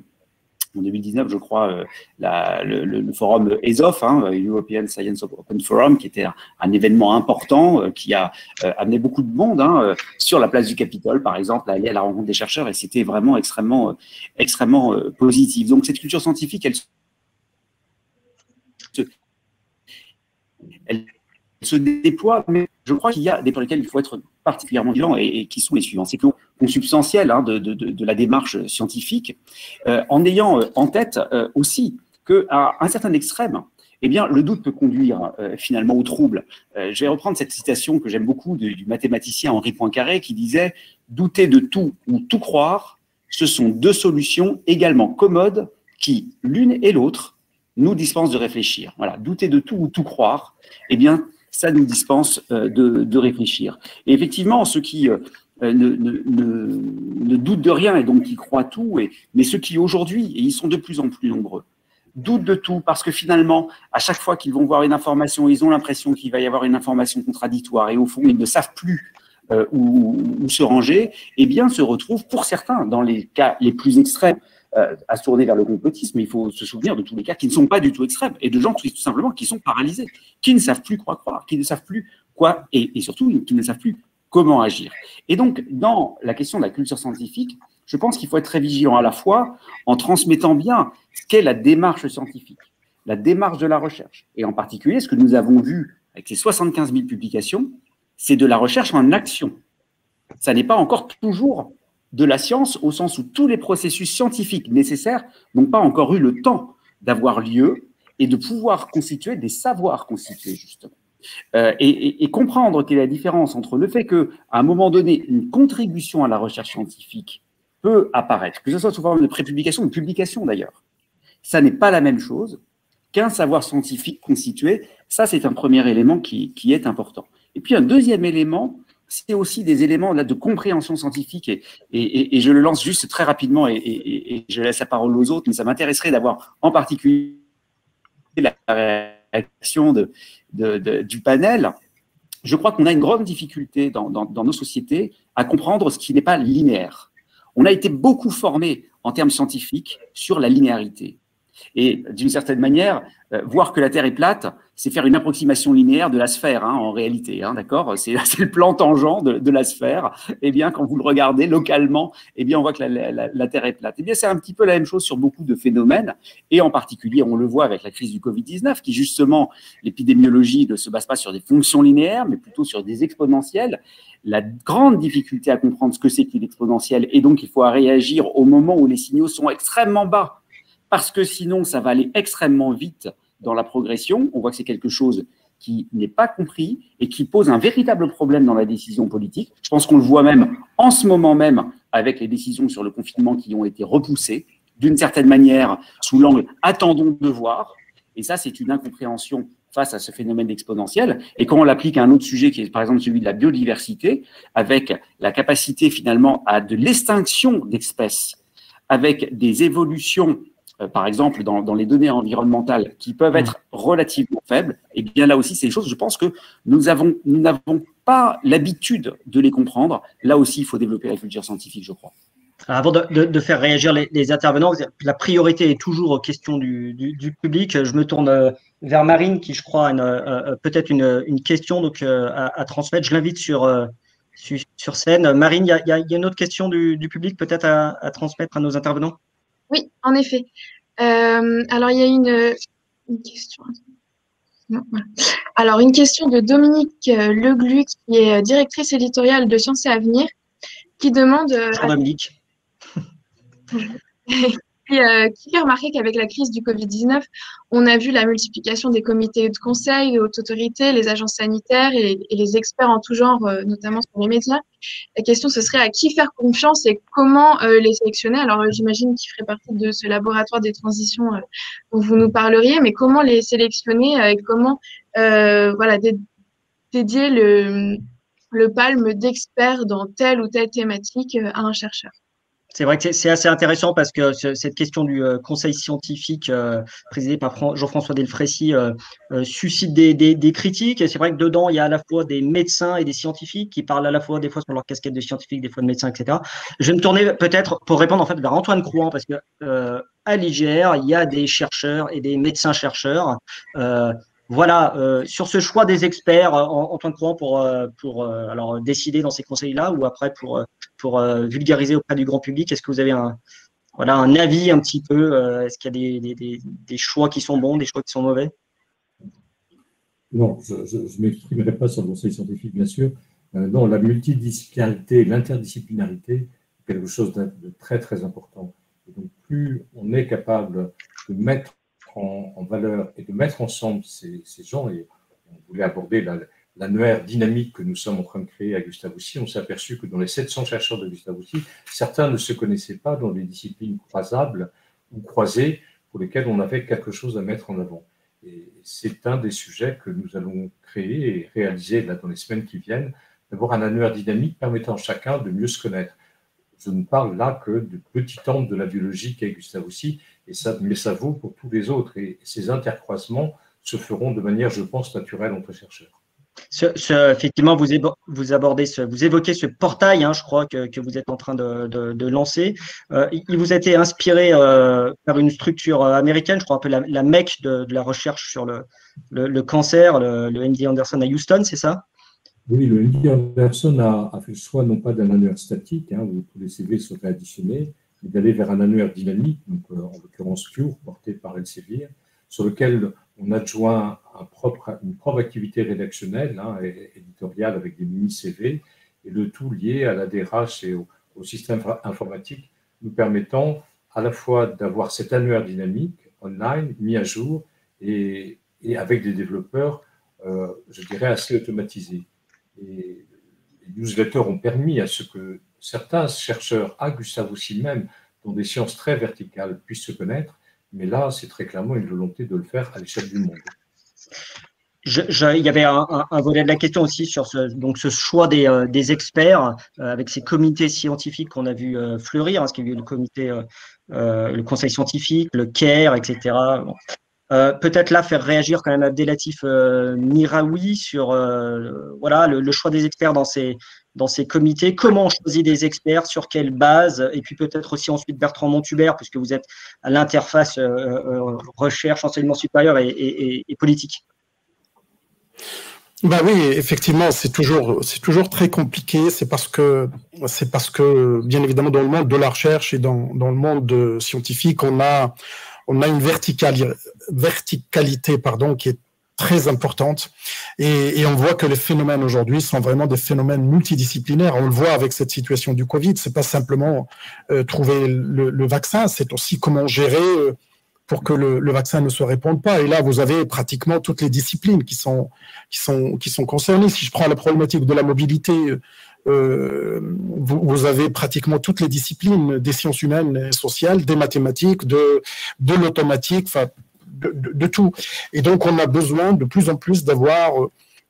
E: en 2019, je crois, le forum ESOF, European Science Open Forum, qui était un événement important, qui a amené beaucoup de monde sur la place du Capitole, par exemple, à aller à la rencontre des chercheurs, et c'était vraiment extrêmement positif. Donc cette culture scientifique, elle se déploie, mais je crois qu'il y a des pour lesquels il faut être particulièrement vigilant et qui sont les suivants. C'est consubstantiel de la démarche scientifique, en ayant en tête aussi qu'à un certain extrême, eh bien, le doute peut conduire finalement au trouble. Je vais reprendre cette citation que j'aime beaucoup du mathématicien Henri Poincaré qui disait « Douter de tout ou tout croire, ce sont deux solutions également commodes qui, l'une et l'autre, nous dispensent de réfléchir. » Voilà, douter de tout ou tout croire, eh bien, ça nous dispense de réfléchir. Et effectivement, ceux qui ne doutent de rien et donc qui croient tout, mais ceux qui aujourd'hui, et ils sont de plus en plus nombreux, doutent de tout parce que finalement, à chaque fois qu'ils vont voir une information, ils ont l'impression qu'il va y avoir une information contradictoire et au fond, ils ne savent plus où se ranger, eh bien, se retrouvent pour certains, dans les cas les plus extrêmes, à se tourner vers le complotisme. Il faut se souvenir de tous les cas qui ne sont pas du tout extrêmes et de gens tout simplement qui sont paralysés, qui ne savent plus quoi croire, qui ne savent plus quoi et surtout qui ne savent plus comment agir. Et donc, dans la question de la culture scientifique, je pense qu'il faut être très vigilant à la fois en transmettant bien ce qu'est la démarche scientifique, la démarche de la recherche. Et en particulier, ce que nous avons vu avec ces 75 000 publications, c'est de la recherche en action. Ça n'est pas encore toujours de la science au sens où tous les processus scientifiques nécessaires n'ont pas encore eu le temps d'avoir lieu et de pouvoir constituer des savoirs constitués, justement. Et comprendre quelle est la différence entre le fait qu'à un moment donné, une contribution à la recherche scientifique peut apparaître, que ce soit sous forme de prépublication ou de publication d'ailleurs. Ça n'est pas la même chose qu'un savoir scientifique constitué. Ça, c'est un premier élément qui est important. Et puis un deuxième élément, c'est aussi des éléments là, de compréhension scientifique, et je le lance juste très rapidement et je laisse la parole aux autres, mais ça m'intéresserait d'avoir en particulier la réaction du panel. Je crois qu'on a une grande difficulté dans nos sociétés à comprendre ce qui n'est pas linéaire. On a été beaucoup formé en termes scientifiques sur la linéarité. Et d'une certaine manière, voir que la Terre est plate, c'est faire une approximation linéaire de la sphère, hein, en réalité, hein, d'accord ? C'est le plan tangent de la sphère. Eh bien, quand vous le regardez localement, eh bien, on voit que la Terre est plate. Eh bien, c'est un petit peu la même chose sur beaucoup de phénomènes, et en particulier, on le voit avec la crise du Covid-19, qui justement, l'épidémiologie ne se base pas sur des fonctions linéaires, mais plutôt sur des exponentielles. La grande difficulté à comprendre ce que c'est qu'une exponentielle, et donc il faut réagir au moment où les signaux sont extrêmement bas, parce que sinon, ça va aller extrêmement vite dans la progression. On voit que c'est quelque chose qui n'est pas compris et qui pose un véritable problème dans la décision politique. Je pense qu'on le voit même en ce moment même avec les décisions sur le confinement qui ont été repoussées, d'une certaine manière, sous l'angle « attendons de voir ». Et ça, c'est une incompréhension face à ce phénomène exponentiel. Et quand on l'applique à un autre sujet qui est par exemple celui de la biodiversité, avec la capacité finalement à de l'extinction d'espèces, avec des évolutions par exemple, dans les données environnementales qui peuvent être relativement faibles, et bien là aussi, c'est des choses, je pense que nous n'avons pas l'habitude de les comprendre. Là aussi, il faut développer la culture scientifique, je crois.
A: Avant de faire réagir les intervenants, la priorité est toujours aux questions du public. Je me tourne vers Marine, qui, je crois, a peut-être une question donc, à transmettre. Je l'invite sur scène. Marine, il y a une autre question du public peut-être à transmettre à nos intervenants?
G: Oui, en effet. Alors, il y a une question. Non, voilà. Alors, une question de Dominique Leglu, qui est directrice éditoriale de Sciences et Avenir, qui demande…
A: Bonjour Dominique.
G: Qui a remarqué qu'avec la crise du Covid-19, on a vu la multiplication des comités de conseil, les hautes autorités, les agences sanitaires et les experts en tout genre, notamment sur les médias. La question, ce serait à qui faire confiance et comment les sélectionner. Alors, j'imagine qu'il ferait partie de ce laboratoire des transitions dont vous nous parleriez, mais comment les sélectionner et comment voilà, dédier le palme d'experts dans telle ou telle thématique à un chercheur.
A: C'est vrai que c'est assez intéressant parce que cette question du conseil scientifique présidé par Jean-François Delfraissy suscite des critiques. Et c'est vrai que dedans, il y a à la fois des médecins et des scientifiques qui parlent à la fois des fois sur leur casquette de scientifique, des fois de médecins, etc. Je vais me tourner peut-être pour répondre en fait vers Antoine Crouan parce que à l'IGR, il y a des chercheurs et des médecins-chercheurs. Voilà, sur ce choix des experts, Antoine Crouan, pour alors décider dans ces conseils-là ou après pour vulgariser auprès du grand public, est-ce que vous avez un avis un petit peu, est-ce qu'il y a des choix qui sont bons, des choix qui sont mauvais?
C: Non, je ne m'exprimerai pas sur le conseil scientifique, bien sûr. Non, la multidisciplinarité, l'interdisciplinarité, est quelque chose de très, très important. Et donc, plus on est capable de mettre mettre en valeur et de mettre ensemble ces gens, et on voulait aborder l'annuaire dynamique que nous sommes en train de créer à Gustave Roussy. On s'est aperçu que dans les 700 chercheurs de Gustave Roussy, certains ne se connaissaient pas dans des disciplines croisables ou croisées pour lesquelles on avait quelque chose à mettre en avant. Et c'est un des sujets que nous allons créer et réaliser là, dans les semaines qui viennent, d'avoir un annuaire dynamique permettant à chacun de mieux se connaître. Je ne parle là que du petit temple de la biologie qu'est Gustave Roussy, mais ça vaut pour tous les autres. Et ces intercroisements se feront de manière, je pense, naturelle entre chercheurs.
A: Effectivement, vous évoquez ce portail, hein, je crois, que vous êtes en train de lancer. Il vous a été inspiré par une structure américaine, je crois un peu la mecque de la recherche sur le cancer, le MD Anderson à Houston, c'est ça?
C: Oui, le MD Anderson a fait le choix non pas d'un annuaire statique, hein, où tous les CV seraient additionnés, mais d'aller vers un annuaire dynamique, donc en l'occurrence Cure, porté par Elsevier, sur lequel on adjoint une propre activité rédactionnelle, hein, éditoriale avec des mini-CV, et le tout lié à la DRH et au système informatique, nous permettant à la fois d'avoir cet annuaire dynamique, online, mis à jour, et avec des développeurs, je dirais, assez automatisés. Et les newsletters ont permis à ce que certains chercheurs, à Gustave Roussy même, dans des sciences très verticales, puissent se connaître. Mais là, c'est très clairement une volonté de le faire à l'échelle du monde.
A: Il y avait un volet de la question aussi sur ce choix des experts avec ces comités scientifiques qu'on a vu fleurir, hein, parce qu'il y a eu le conseil scientifique, le CARE, etc. Bon. Peut-être là faire réagir quand même Abdelatif Miraoui sur voilà, le choix des experts dans ces comités, comment on choisit des experts, sur quelle base, et puis peut-être aussi ensuite Bertrand Montubert, puisque vous êtes à l'interface recherche, enseignement supérieur et politique.
F: Ben oui, effectivement, c'est toujours très compliqué. C'est parce que, bien évidemment, dans le monde de la recherche et dans le monde scientifique, on a une verticalité, qui est très importante. Et on voit que les phénomènes aujourd'hui sont vraiment des phénomènes multidisciplinaires. On le voit avec cette situation du Covid. C'est pas simplement trouver le vaccin, c'est aussi comment gérer pour que le vaccin ne se répande pas. Et là, vous avez pratiquement toutes les disciplines qui sont concernées. Si je prends la problématique de la mobilité, vous avez pratiquement toutes les disciplines des sciences humaines et sociales, des mathématiques, de l'automatique, enfin de tout. Et donc, on a besoin de plus en plus d'avoir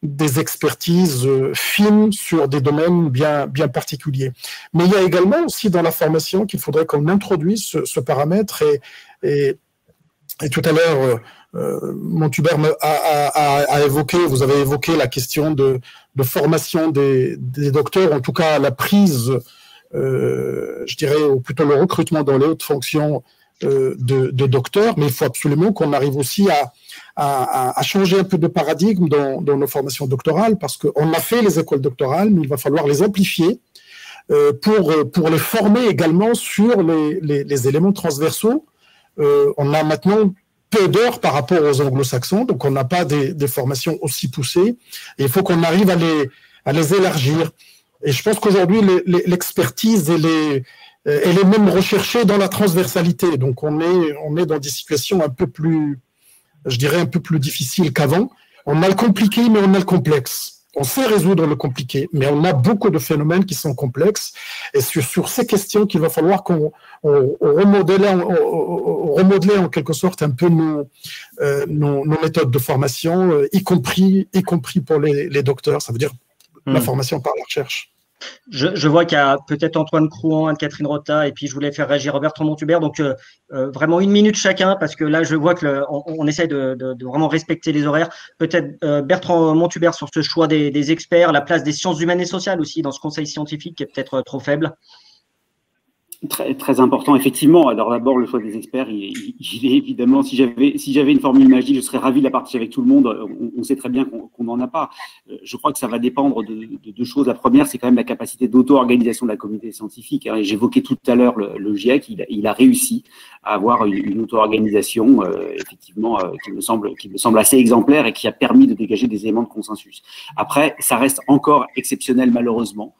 F: des expertises fines sur des domaines bien particuliers. Mais il y a également aussi dans la formation qu'il faudrait qu'on introduise ce paramètre et tout à l'heure, Montubert a évoqué, vous avez évoqué la question de formation des docteurs, en tout cas la prise, je dirais, ou plutôt le recrutement dans les hautes fonctions de docteurs, mais il faut absolument qu'on arrive aussi à changer un peu de paradigme dans nos formations doctorales, parce qu'on a fait les écoles doctorales, mais il va falloir les amplifier pour les former également sur les éléments transversaux. On a maintenant peu d'heures par rapport aux anglo-saxons, donc on n'a pas des formations aussi poussées, et il faut qu'on arrive à les élargir. Et je pense qu'aujourd'hui, l'expertise, elle est même recherchée dans la transversalité, donc on est dans des situations un peu plus, je dirais, un peu plus difficiles qu'avant. On a le compliqué, mais on a le complexe. On sait résoudre le compliqué, mais on a beaucoup de phénomènes qui sont complexes. Et sur ces questions qu'il va falloir qu'on remodeler en quelque sorte un peu nos méthodes de formation, y compris pour les docteurs. Ça veut dire la formation par la recherche.
A: Je vois qu'il y a peut-être Antoine Crouan, Anne-Catherine Rota, et puis je voulais faire réagir Bertrand Montubert. Donc, vraiment 1 minute chacun, parce que là, je vois qu'on essaie de vraiment respecter les horaires. Peut-être Bertrand Montubert sur ce choix des experts, la place des sciences humaines et sociales aussi dans ce conseil scientifique qui est peut-être trop faible.
E: Très, très important, effectivement. Alors d'abord, le choix des experts, il est évidemment, si j'avais une formule magique, je serais ravi de la partager avec tout le monde. On sait très bien qu'on n'en a pas. Je crois que ça va dépendre de deux choses. La première, c'est quand même la capacité d'auto-organisation de la communauté scientifique. J'évoquais tout à l'heure le GIEC, il a réussi avoir une auto-organisation effectivement qui me semble assez exemplaire et qui a permis de dégager des éléments de consensus. Après, ça reste encore exceptionnel malheureusement.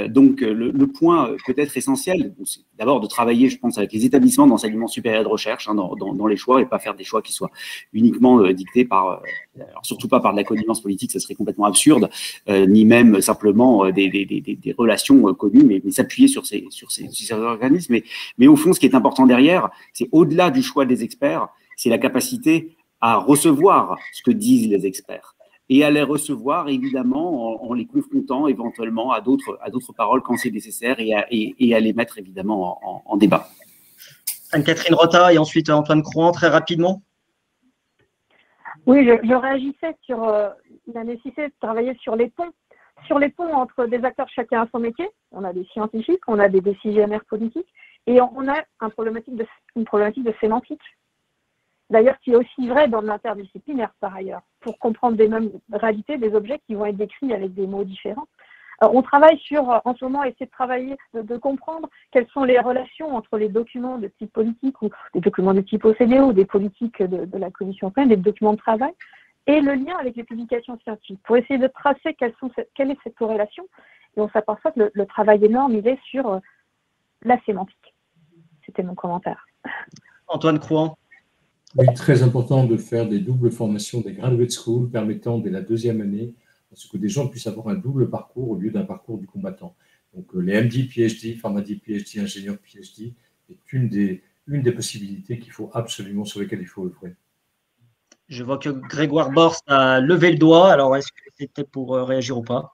E: Donc le point peut-être essentiel, c'est d'abord de travailler, je pense, avec les établissements d'enseignement supérieur et de recherche dans les choix et pas faire des choix qui soient uniquement dictés par, alors surtout pas par de la connivence politique, ça serait complètement absurde, ni même simplement des relations connues, mais s'appuyer sur ces organismes. Mais au fond, ce qui est important derrière, c'est au-delà du choix des experts, c'est la capacité à recevoir ce que disent les experts et à les recevoir évidemment en les confrontant éventuellement à d'autres paroles quand c'est nécessaire et à les mettre évidemment en débat.
A: Anne-Catherine Rota et ensuite Antoine Crouan, très rapidement.
B: Oui, je réagissais sur la nécessité de travailler sur les ponts entre des acteurs chacun à son métier. On a des scientifiques, on a des décisionnaires politiques et on a une problématique de sémantique. D'ailleurs, qui est aussi vrai dans l'interdisciplinaire par ailleurs, pour comprendre des mêmes réalités, des objets qui vont être décrits avec des mots différents. On travaille en ce moment, essayer de travailler, de comprendre quelles sont les relations entre les documents de type politique ou des documents de type OCDE ou des politiques de la Commission européenne, des documents de travail, et le lien avec les publications scientifiques, pour essayer de tracer quelle est cette corrélation. Et on s'aperçoit que le travail énorme, il est sur la sémantique. C'était mon commentaire.
A: Antoine Crouan.
C: Oui, très important de faire des doubles formations, des graduate schools permettant dès la deuxième année à ce que des gens puissent avoir un double parcours au lieu d'un parcours du combattant. Donc les MD, PhD, PharmaD, PhD, ingénieur, PhD est une des possibilités sur lesquelles il faut œuvrer.
A: Je vois que Grégoire Borst a levé le doigt. Alors, est-ce que c'était pour réagir ou pas?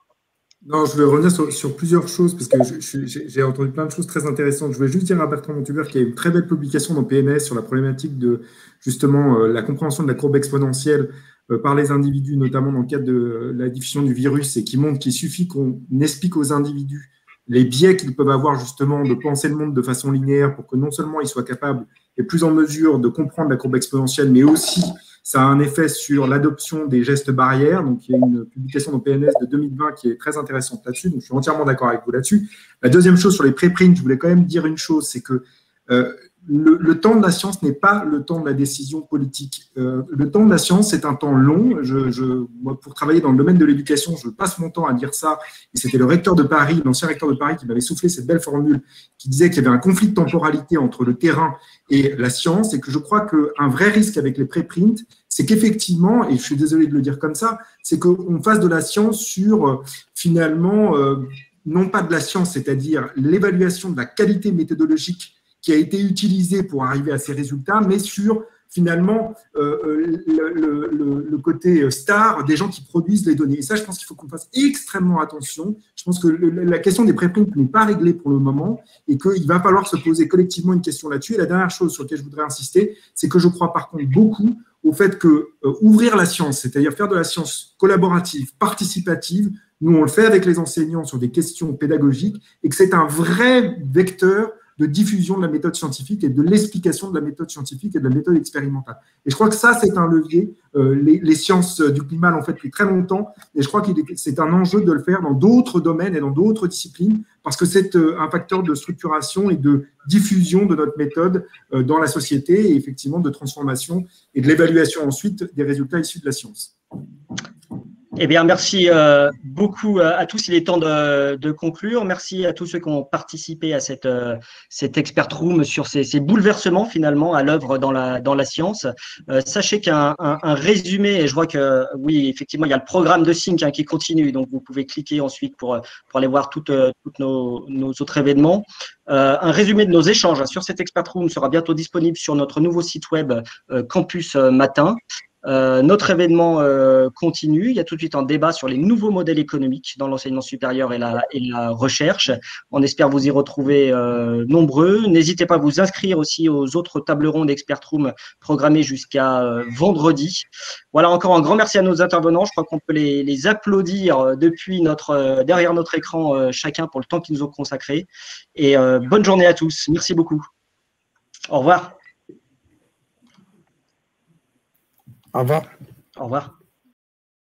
D: Non, je vais revenir sur plusieurs choses parce que j'ai entendu plein de choses très intéressantes. Je voulais juste dire à Bertrand Montubert qu'il y a une très belle publication dans PNS sur la problématique de justement la compréhension de la courbe exponentielle par les individus, notamment dans le cadre de la diffusion du virus, et qui montre qu'il suffit qu'on explique aux individus les biais qu'ils peuvent avoir justement de penser le monde de façon linéaire pour que non seulement ils soient capables et plus en mesure de comprendre la courbe exponentielle, mais aussi ça a un effet sur l'adoption des gestes barrières. Donc, il y a une publication dans PNS de 2020 qui est très intéressante là-dessus. Donc, je suis entièrement d'accord avec vous là-dessus. La deuxième chose sur les préprints, je voulais quand même dire une chose, c'est que le temps de la science n'est pas le temps de la décision politique. Le temps de la science, c'est un temps long. Moi, pour travailler dans le domaine de l'éducation, je passe mon temps à dire ça. Et c'était le recteur de Paris, l'ancien recteur de Paris, qui m'avait soufflé cette belle formule, qui disait qu'il y avait un conflit de temporalité entre le terrain et la science, et que je crois qu'un vrai risque avec les préprints, c'est qu'effectivement, et je suis désolé de le dire comme ça, c'est qu'on fasse de la science sur, finalement, non pas de la science, c'est-à-dire l'évaluation de la qualité méthodologique qui a été utilisée pour arriver à ces résultats, mais sur, finalement, le côté star des gens qui produisent les données. Et ça, je pense qu'il faut qu'on fasse extrêmement attention. Je pense que la question des préprints n'est pas réglée pour le moment et qu'il va falloir se poser collectivement une question là-dessus. Et la dernière chose sur laquelle je voudrais insister, c'est que je crois par contre beaucoup au fait que ouvrir la science, c'est-à-dire faire de la science collaborative, participative, nous, on le fait avec les enseignants sur des questions pédagogiques et que c'est un vrai vecteur de diffusion de la méthode scientifique et de l'explication de la méthode scientifique et de la méthode expérimentale. Et je crois que ça, c'est un levier. Les sciences du climat l'ont fait depuis très longtemps et je crois que c'est un enjeu de le faire dans d'autres domaines et dans d'autres disciplines parce que c'est un facteur de structuration et de diffusion de notre méthode dans la société et effectivement de transformation et de l'évaluation ensuite des résultats issus de la science.
A: Eh bien, merci beaucoup à tous. Il est temps de conclure. Merci à tous ceux qui ont participé à cette expert room sur ces bouleversements finalement à l'œuvre dans la science. Sachez qu'un résumé, et je vois que oui, effectivement, il y a le programme de Sync qui continue, donc vous pouvez cliquer ensuite pour aller voir toutes nos autres événements. Un résumé de nos échanges sur cette expert room sera bientôt disponible sur notre nouveau site web Campus Matin. Notre événement continue. Il y a tout de suite un débat sur les nouveaux modèles économiques dans l'enseignement supérieur et la recherche. On espère vous y retrouver nombreux. N'hésitez pas à vous inscrire aussi aux autres tables rondes Expert Room programmées jusqu'à vendredi. Voilà, encore un grand merci à nos intervenants. Je crois qu'on peut les applaudir depuis derrière notre écran chacun pour le temps qu'ils nous ont consacré. Et bonne journée à tous. Merci beaucoup. Au revoir.
F: Au revoir.
A: Au revoir.